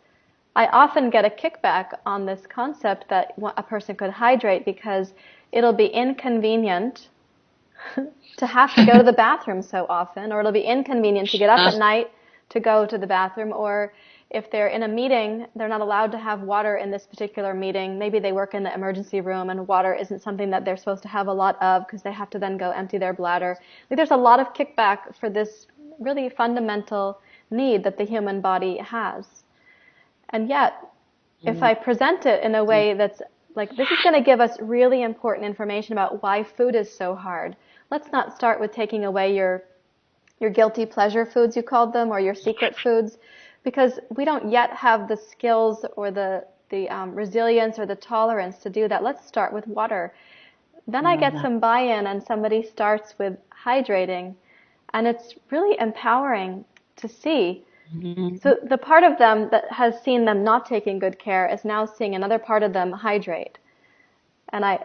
I often get a kickback on this concept that a person could hydrate because it'll be inconvenient to have to go to the bathroom so often, or it'll be inconvenient to get up at night to go to the bathroom, or if they're in a meeting, they're not allowed to have water in this particular meeting. Maybe they work in the emergency room and water isn't something that they're supposed to have a lot of because they have to then go empty their bladder. There's a lot of kickback for this really fundamental need that the human body has. And yet, if I present it in a way that's like, this is going to give us really important information about why food is so hard. Let's not start with taking away your guilty pleasure foods, you called them, or your secret foods, because we don't yet have the skills or the resilience or the tolerance to do that. Let's start with water. Then I get some buy-in and somebody starts with hydrating, and it's really empowering to see. So the part of them that has seen them not taking good care is now seeing another part of them hydrate. And I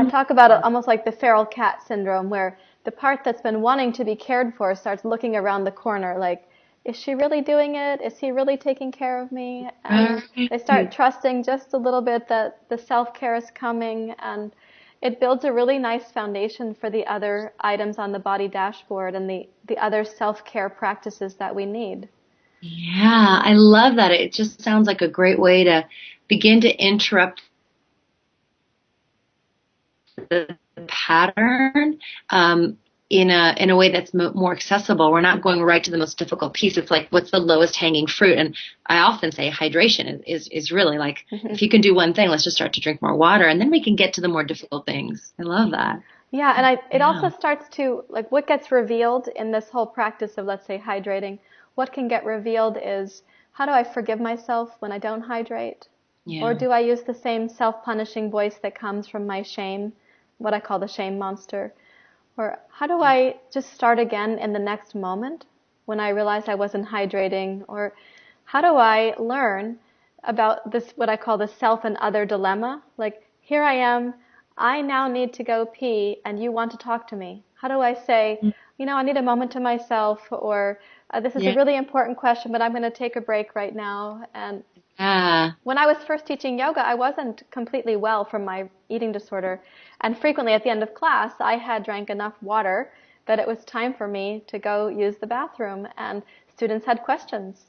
talk about it almost like the feral cat syndrome, where the part that's been wanting to be cared for starts looking around the corner like, is she really doing it? Is he really taking care of me? And they start trusting just a little bit that the self-care is coming, and it builds a really nice foundation for the other items on the body dashboard and the other self-care practices that we need. Yeah, I love that. It just sounds like a great way to begin to interrupt the pattern in a way that's more accessible. We're not going right to the most difficult piece. It's like, what's the lowest hanging fruit? And I often say hydration is really like, if you can do one thing, let's just start to drink more water, and then we can get to the more difficult things. I love that. Yeah, and it also starts to, like, what gets revealed in this whole practice of, let's say, hydrating, what can get revealed is, how do I forgive myself when I don't hydrate? Yeah. Or do I use the same self-punishing voice that comes from my shame, what I call the shame monster? Or how do I just start again in the next moment when I realize I wasn't hydrating? Or how do I learn about this, what I call the self and other dilemma? Like, here I am, I now need to go pee, and you want to talk to me. How do I say, I need a moment to myself, or this is a really important question, but I'm going to take a break right now. And when I was first teaching yoga, I wasn't completely well from my eating disorder. And frequently at the end of class, I had drank enough water that it was time for me to go use the bathroom. And students had questions.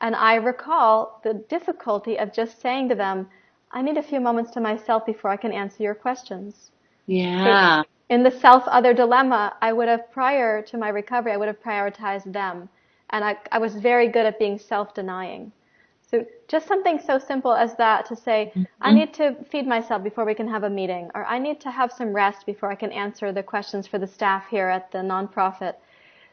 And I recall the difficulty of just saying to them, I need a few moments to myself before I can answer your questions. Yeah. So in the self-other dilemma, prior to my recovery, I would have prioritized them. And I was very good at being self-denying. So just something so simple as that, to say, I need to feed myself before we can have a meeting, or I need to have some rest before I can answer the questions for the staff here at the nonprofit.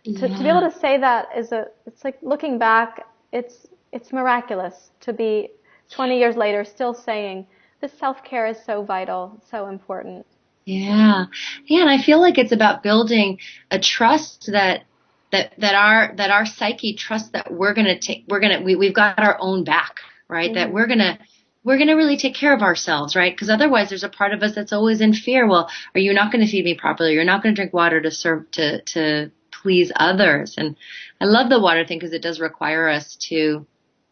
To be able to say that it's like looking back, it's miraculous to be 20 years later still saying, this self-care is so vital, so important. Yeah. Yeah. And I feel like it's about building a trust that our psyche trusts that we've got our own back, right? That we're going to really take care of ourselves, right? Because otherwise there's a part of us that's always in fear. Well, are you not going to feed me properly? You're not going to drink water to please others. And I love the water thing because it does require us to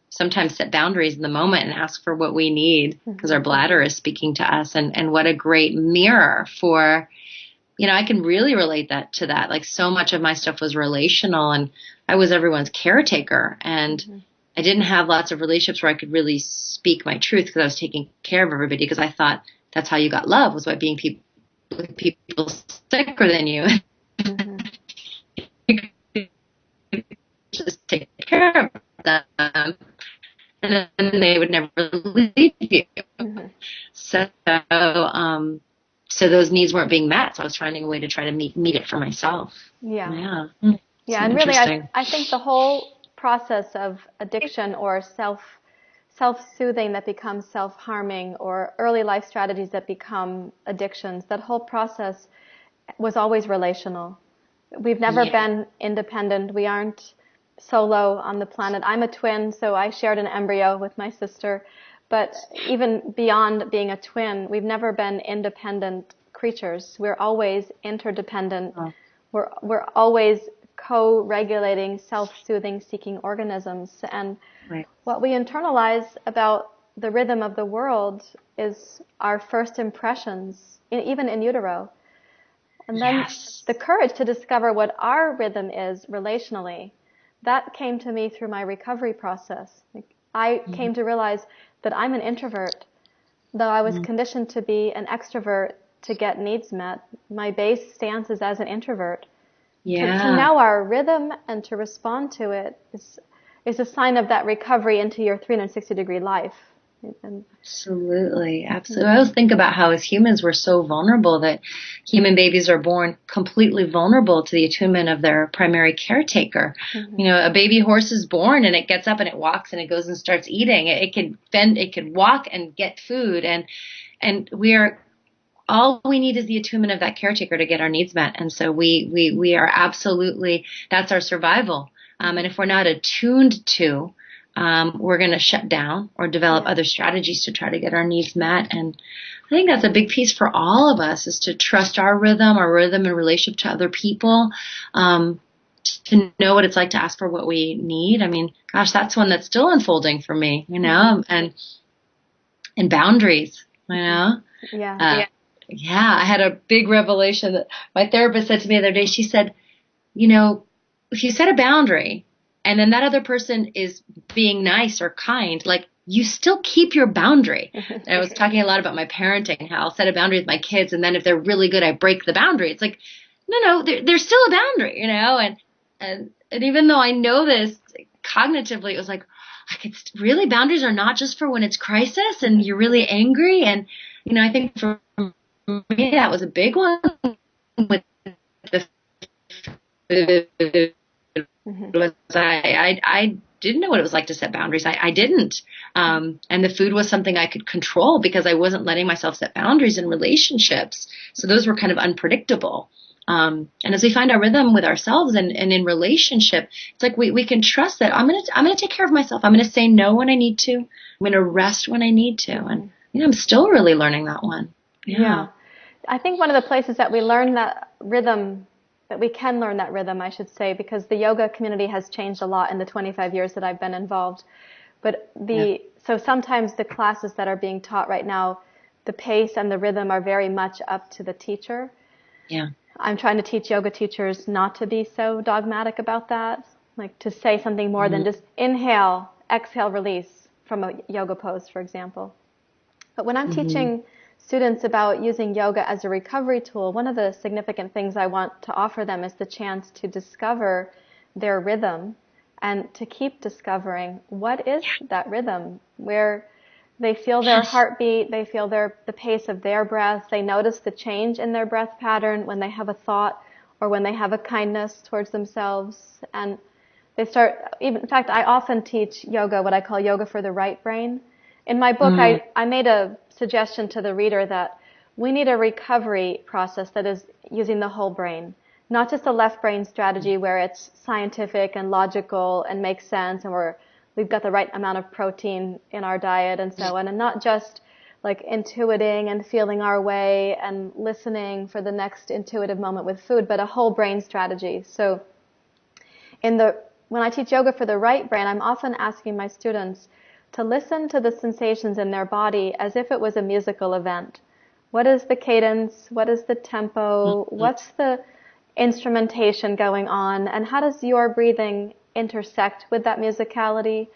sometimes set boundaries in the moment and ask for what we need, because our bladder is speaking to us. And what a great mirror for, I can really relate to that. Like, so much of my stuff was relational, and I was everyone's caretaker, and I didn't have lots of relationships where I could really speak my truth because I was taking care of everybody, because I thought that's how you got love, was by being people sicker than you. care of them, and then they would never leave you. Mm-hmm. So those needs weren't being met. So I was finding a way to try to meet it for myself. Yeah. Yeah. Yeah, and really, I think the whole process of addiction or self-soothing that becomes self-harming, or early life strategies that become addictions, that whole process was always relational. We've never been independent. We aren't solo on the planet. I'm a twin, so I shared an embryo with my sister. But even beyond being a twin, we've never been independent creatures. We're always interdependent. We're always co-regulating, self-soothing, seeking organisms. And what we internalize about the rhythm of the world is our first impressions, even in utero. And then the courage to discover what our rhythm is relationally, that came to me through my recovery process. I came to realize that I'm an introvert, though I was conditioned to be an extrovert to get needs met. My base stance is as an introvert. To know our rhythm and to respond to it is a sign of that recovery into your 360-degree life. Absolutely. I always think about how as humans we're so vulnerable, that human babies are born completely vulnerable to the attunement of their primary caretaker. A baby horse is born and it gets up and it walks and it goes and starts eating. It could walk and get food, and all we need is the attunement of that caretaker to get our needs met. And so we are absolutely, that's our survival. And if we're not attuned to, we're going to shut down or develop other strategies to try to get our needs met. And I think that's a big piece for all of us, is to trust our rhythm in relationship to other people, to know what it's like to ask for what we need. I mean, gosh, that's one that's still unfolding for me, and boundaries, I had a big revelation that my therapist said to me the other day. She said, if you set a boundary and then that other person is being nice or kind, like, you still keep your boundary. And I was talking a lot about my parenting, how I'll set a boundary with my kids, and then if they're really good, I break the boundary. It's like, no, there's still a boundary, and even though I know this cognitively, it was like, really, boundaries are not just for when it's crisis and you're really angry. And, I think for me, that was a big one with the food. I didn't know what it was like to set boundaries. I didn't. And the food was something I could control because I wasn't letting myself set boundaries in relationships. So those were kind of unpredictable. And as we find our rhythm with ourselves and in relationship, it's like we can trust that I'm gonna take care of myself. I'm gonna say no when I need to. I'm gonna rest when I need to. And I'm still really learning that one. Yeah. I think one of the places that we learn that rhythm, that we can learn that rhythm, I should say, because the yoga community has changed a lot in the 25 years that I've been involved. But so sometimes the classes that are being taught right now, the pace and the rhythm are very much up to the teacher. Yeah. I'm trying to teach yoga teachers not to be so dogmatic about that, like to say something more than just inhale, exhale, release from a yoga pose, for example. But when I'm teaching students about using yoga as a recovery tool, one of the significant things I want to offer them is the chance to discover their rhythm and to keep discovering what is that rhythm, where they feel their heartbeat, they feel the pace of their breath, they notice the change in their breath pattern when they have a thought or when they have a kindness towards themselves. And they start, in fact, I often teach yoga, what I call yoga for the right brain. In my book, I made a suggestion to the reader that we need a recovery process that is using the whole brain, not just a left brain strategy where it's scientific and logical and makes sense and we've got the right amount of protein in our diet and so on, and not just like intuiting and feeling our way and listening for the next intuitive moment with food, but a whole brain strategy. So when I teach yoga for the right brain, I'm often asking my students to listen to the sensations in their body as if it was a musical event. What is the cadence? What is the tempo? What's the instrumentation going on? And how does your breathing intersect with that musicality?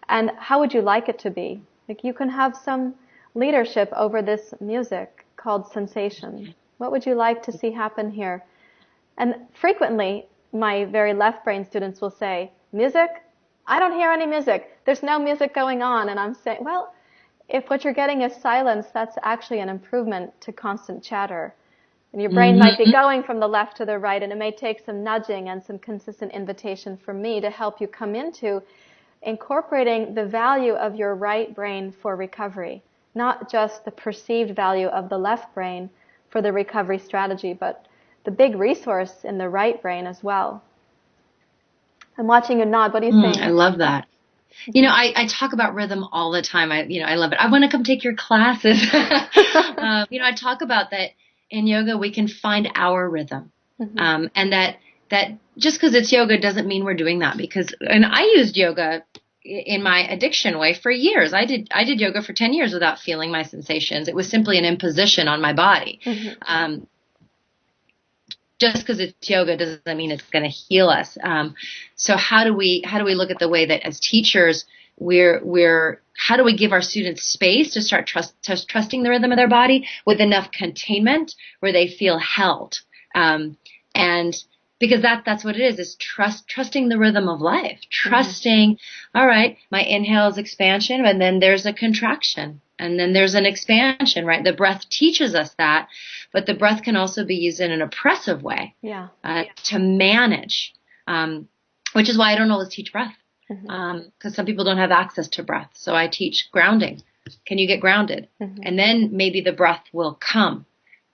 And how would you like it to be? Like, you can have some leadership over this music called sensation. What would you like to see happen here? And frequently, my very left brain students will say, music? I don't hear any music. There's no music going on. And I'm saying, well, if what you're getting is silence, that's actually an improvement to constant chatter. And your brain might be going from the left to the right, and it may take some nudging and some consistent invitation from me to help you come into incorporating the value of your right brain for recovery, not just the perceived value of the left brain for the recovery strategy, but the big resource in the right brain as well. I'm watching you nod. What do you think? I love that. You know, I talk about rhythm all the time. I love it. I want to come take your classes. I talk about that in yoga, we can find our rhythm. And that just because it's yoga doesn't mean we're doing that, and I used yoga in my addiction way for years. I did yoga for 10 years without feeling my sensations. It was simply an imposition on my body. Just because it's yoga doesn't mean it's going to heal us. So how do we look at the way that as teachers how do we give our students space to start trusting the rhythm of their body with enough containment where they feel held? And because that's what it is trusting the rhythm of life, trusting, all right, my inhale is expansion, and then there's a contraction, and then there's an expansion, right? The breath teaches us that, but the breath can also be used in an oppressive way to manage, which is why I don't always teach breath, because some people don't have access to breath. So I teach grounding. Can you get grounded? And then maybe the breath will come.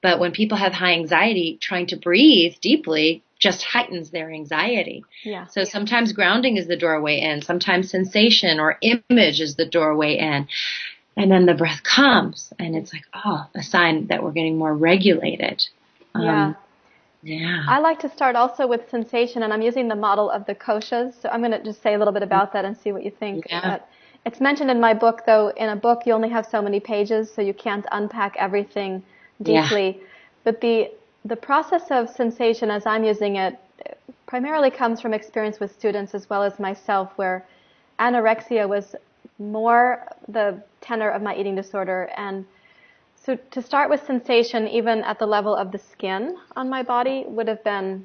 But when people have high anxiety, trying to breathe deeply just heightens their anxiety. So sometimes grounding is the doorway in. Sometimes sensation or image is the doorway in. And then the breath comes, and it's like, a sign that we're getting more regulated. I like to start also with sensation, and I'm using the model of the koshas. So I'm going to just say a little bit about that and see what you think. It's mentioned in my book, though. In a book, you only have so many pages, so you can't unpack everything deeply. But the process of sensation, as I'm using it, primarily comes from experience with students as well as myself, where anorexia was more the tenor of my eating disorder. And so to start with sensation, even at the level of the skin on my body, would have been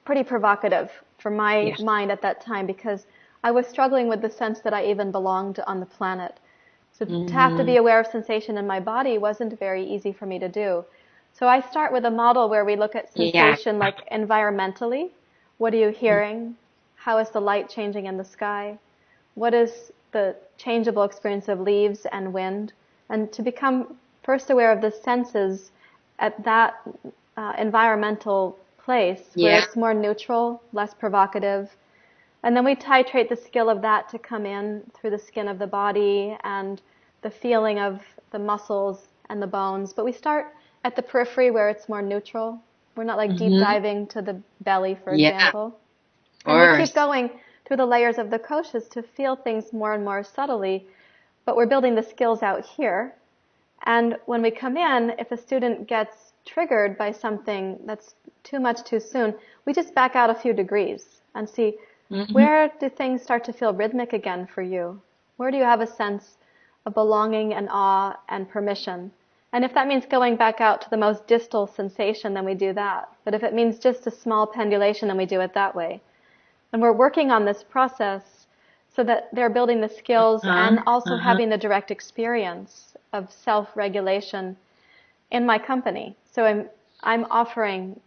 pretty provocative for my mind at that time, because I was struggling with the sense that I even belonged on the planet. So to have to be aware of sensation in my body wasn't very easy for me to do. So I start with a model where we look at sensation like environmentally. What are you hearing? How is the light changing in the sky? What is the changeable experience of leaves and wind? And to become first aware of the senses at that environmental place where it's more neutral, less provocative. And then we titrate the skill of that to come in through the skin of the body and the feeling of the muscles and the bones. But we start at the periphery where it's more neutral. We're not like deep diving to the belly, for example. And we keep going through the layers of the koshas to feel things more and more subtly. But we're building the skills out here. And when we come in, if a student gets triggered by something that's too much too soon, we just back out a few degrees and see, where do things start to feel rhythmic again for you? Where do you have a sense of belonging and awe and permission? And if that means going back out to the most distal sensation, then we do that. But if it means just a small pendulation, then we do it that way. And we're working on this process so that they're building the skills and also having the direct experience of self-regulation in my company. So I'm offering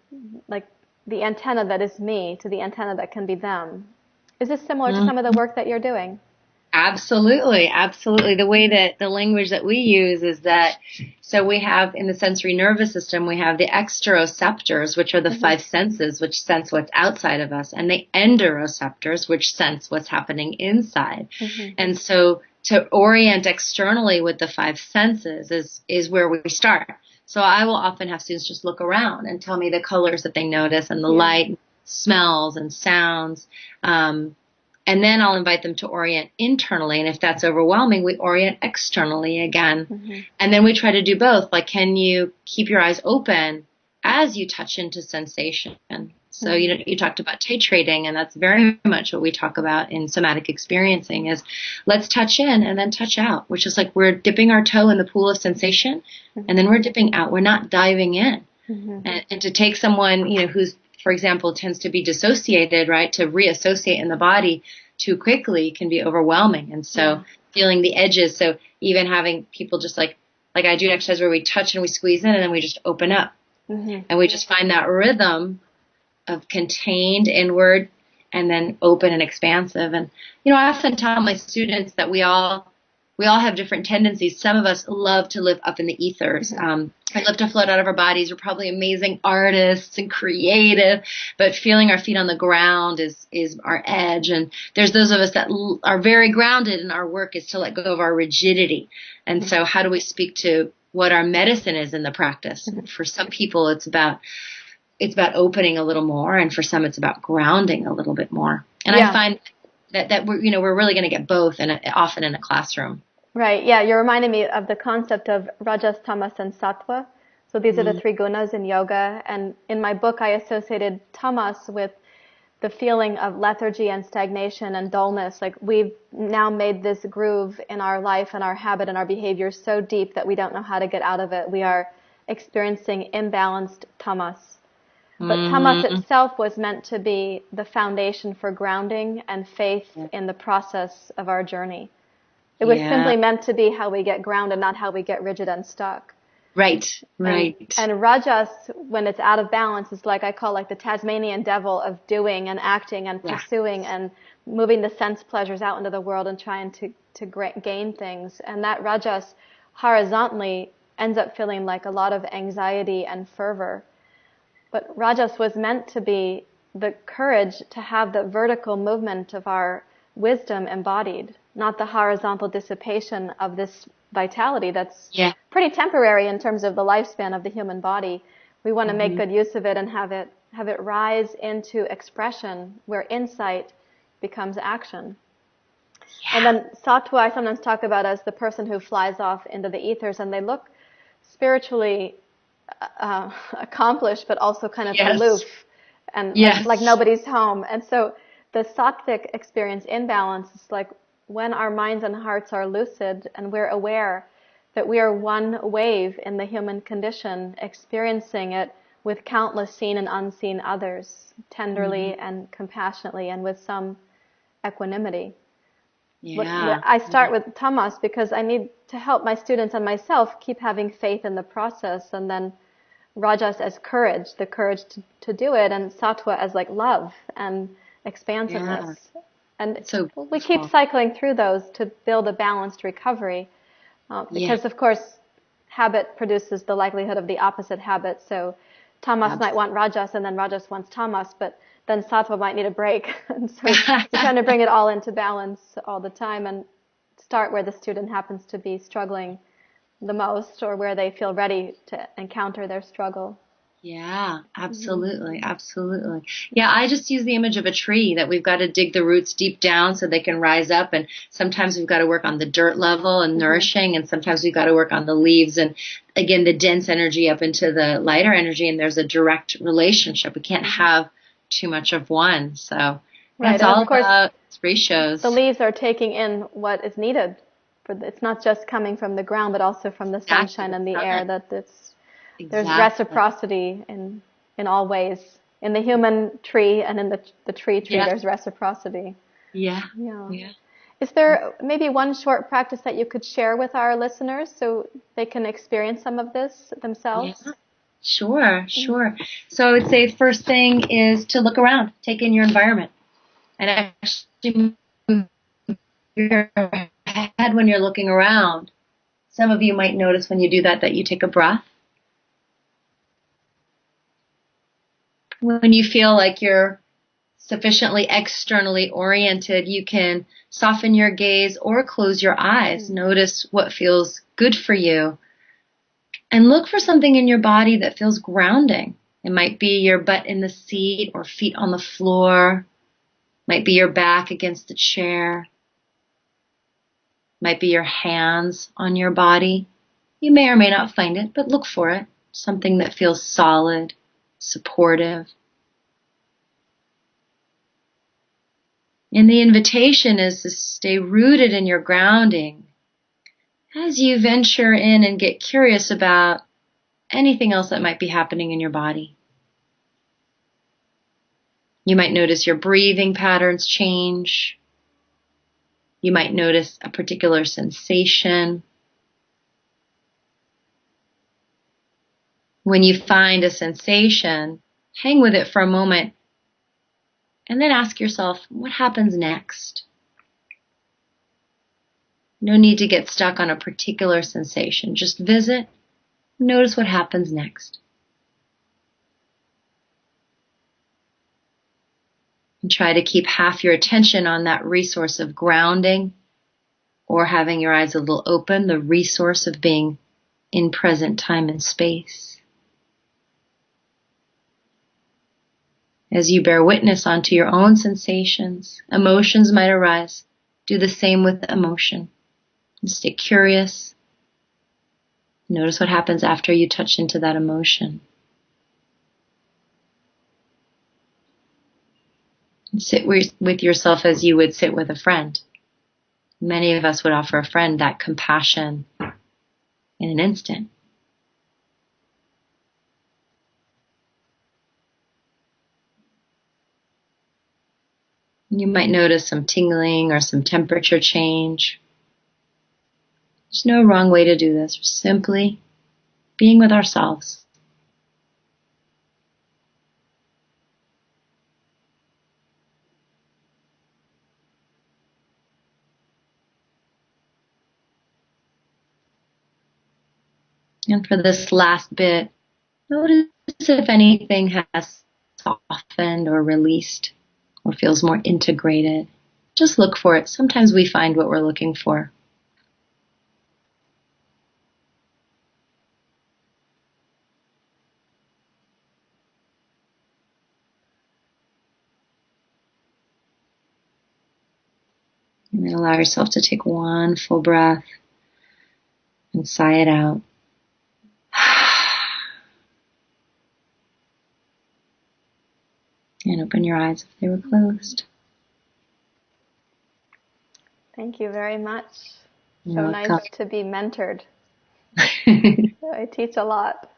like the antenna that is me to the antenna that can be them. Is this similar to some of the work that you're doing? Absolutely, absolutely. The way that the language that we use is that, so we have in the sensory nervous system, we have the exteroceptors, which are the five senses, which sense what's outside of us, and the enteroceptors, which sense what's happening inside. And so to orient externally with the five senses is where we start. So I will often have students just look around and tell me the colors that they notice and the light, smells and sounds. And then I'll invite them to orient internally. And if that's overwhelming, we orient externally again. And then we try to do both. Like, can you keep your eyes open as you touch into sensation? So, you talked about titrating, and that's very much what we talk about in somatic experiencing is let's touch in and then touch out, which is like we're dipping our toe in the pool of sensation and then we're dipping out. We're not diving in. And to take someone, who's, for example, tends to be dissociated, right, to reassociate in the body, too quickly can be overwhelming. And so feeling the edges. So even having people just like I do an exercise where we touch and we squeeze in and then we just open up. And we just find that rhythm of contained inward and then open and expansive. And, you know, I often tell my students that we all have different tendencies. Some of us love to live up in the ethers. We love to float out of our bodies. We're probably amazing artists and creative, but feeling our feet on the ground is our edge. And there's those of us that are very grounded, and our work is to let go of our rigidity. And so how do we speak to what our medicine is in the practice? For some people, it's about opening a little more, and for some, it's about grounding a little bit more. And I find that we're really going to get both, often in a classroom. Right. Yeah. You're reminding me of the concept of rajas, tamas, and sattva. So these are the three gunas in yoga. And in my book, I associated tamas with the feeling of lethargy and stagnation and dullness. Like we've now made this groove in our life and our habit and our behavior so deep that we don't know how to get out of it. We are experiencing imbalanced tamas. But tamas itself was meant to be the foundation for grounding and faith in the process of our journey. It was simply meant to be how we get grounded, not how we get rigid and stuck. Right. And rajas, when it's out of balance, is like I call the Tasmanian devil of doing and acting and pursuing and moving the sense pleasures out into the world and trying to gain things. And that rajas horizontally ends up feeling like a lot of anxiety and fervor. But rajas was meant to be the courage to have the vertical movement of our wisdom embodied, not the horizontal dissipation of this vitality that's pretty temporary in terms of the lifespan of the human body. We want to make good use of it and have it rise into expression where insight becomes action. And then sattva I sometimes talk about as the person who flies off into the ethers, and they look spiritually accomplished, but also kind of aloof and like nobody's home. And so the sattvic experience in balance is like when our minds and hearts are lucid and we're aware that we are one wave in the human condition, experiencing it with countless seen and unseen others, tenderly and compassionately and with some equanimity. I start with tamas because I need to help my students and myself keep having faith in the process, and then rajas as courage, the courage to do it, and sattva as like love and expansiveness. And so we keep cycling through those to build a balanced recovery because, of course, habit produces the likelihood of the opposite habit. So tamas might want rajas and then rajas wants tamas, but then sattva might need a break. And so we're trying to bring it all into balance all the time and start where the student happens to be struggling the most or where they feel ready to encounter their struggle. Yeah, absolutely. Absolutely. Yeah, I just use the image of a tree that we've got to dig the roots deep down so they can rise up. And sometimes we've got to work on the dirt level and nourishing. And sometimes we've got to work on the leaves and, again, the dense energy up into the lighter energy. And there's a direct relationship. We can't have too much of one. So that's all about ratios. The leaves are taking in what is needed. It's not just coming from the ground, but also from the sunshine and the air. There's reciprocity in all ways. In the human tree and in the tree, there's reciprocity. Yeah. Is there maybe one short practice that you could share with our listeners so they can experience some of this themselves? Yeah. Sure. So I would say first thing is to look around, take in your environment, and actually move your head when you're looking around. Some of you might notice when you do that you take a breath. When you feel like you're sufficiently externally oriented, you can soften your gaze or close your eyes. Notice what feels good for you. And look for something in your body that feels grounding. It might be your butt in the seat or feet on the floor. Might be your back against the chair. Might be your hands on your body. You may or may not find it, but look for it. Something that feels solid, supportive. And the invitation is to stay rooted in your grounding as you venture in and get curious about anything else that might be happening in your body. You might notice your breathing patterns change. You might notice a particular sensation. When you find a sensation, hang with it for a moment and then ask yourself, what happens next? No need to get stuck on a particular sensation. Just visit, notice what happens next. And try to keep half your attention on that resource of grounding, or having your eyes a little open, the resource of being in present time and space. As you bear witness onto your own sensations, emotions might arise. Do the same with the emotion. And stay curious. Notice what happens after you touch into that emotion. And sit with yourself as you would sit with a friend. Many of us would offer a friend that compassion in an instant. You might notice some tingling or some temperature change. There's no wrong way to do this. We're simply being with ourselves. And for this last bit, notice if anything has softened or released or feels more integrated. Just look for it. Sometimes we find what we're looking for. And then allow yourself to take one full breath and sigh it out. And open your eyes if they were closed. Thank you very much. You're So welcome. nice to be mentored. I teach a lot.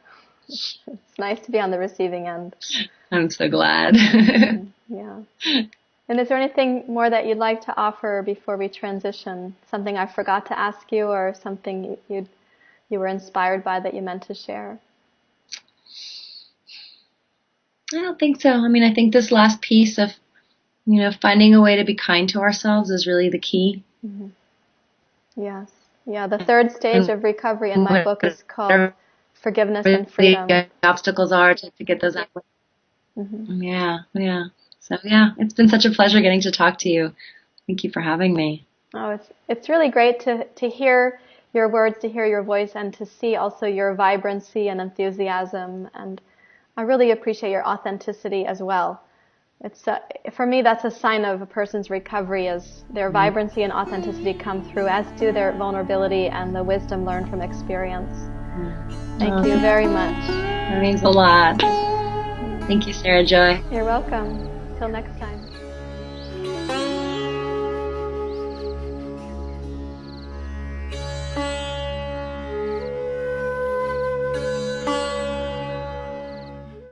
It's nice to be on the receiving end. I'm so glad. Yeah. And is there anything more that you'd like to offer before we transition? Something I forgot to ask you, or something you were inspired by that you meant to share? I don't think so. I mean, I think this last piece of, finding a way to be kind to ourselves is really the key. Mm-hmm. Yes. Yeah, the third stage of recovery in my book is called Forgiveness and Freedom. The obstacles are to get those out. Mm-hmm. Yeah. So it's been such a pleasure getting to talk to you. Thank you for having me. Oh, it's really great to hear your words, to hear your voice, and to see also your vibrancy and enthusiasm. And I really appreciate your authenticity as well. It's for me, that's a sign of a person's recovery, as their vibrancy and authenticity come through, as do their vulnerability and the wisdom learned from experience. Thank you very much. That means a lot. Thank you, Sarahjoy. You're welcome. Till next time.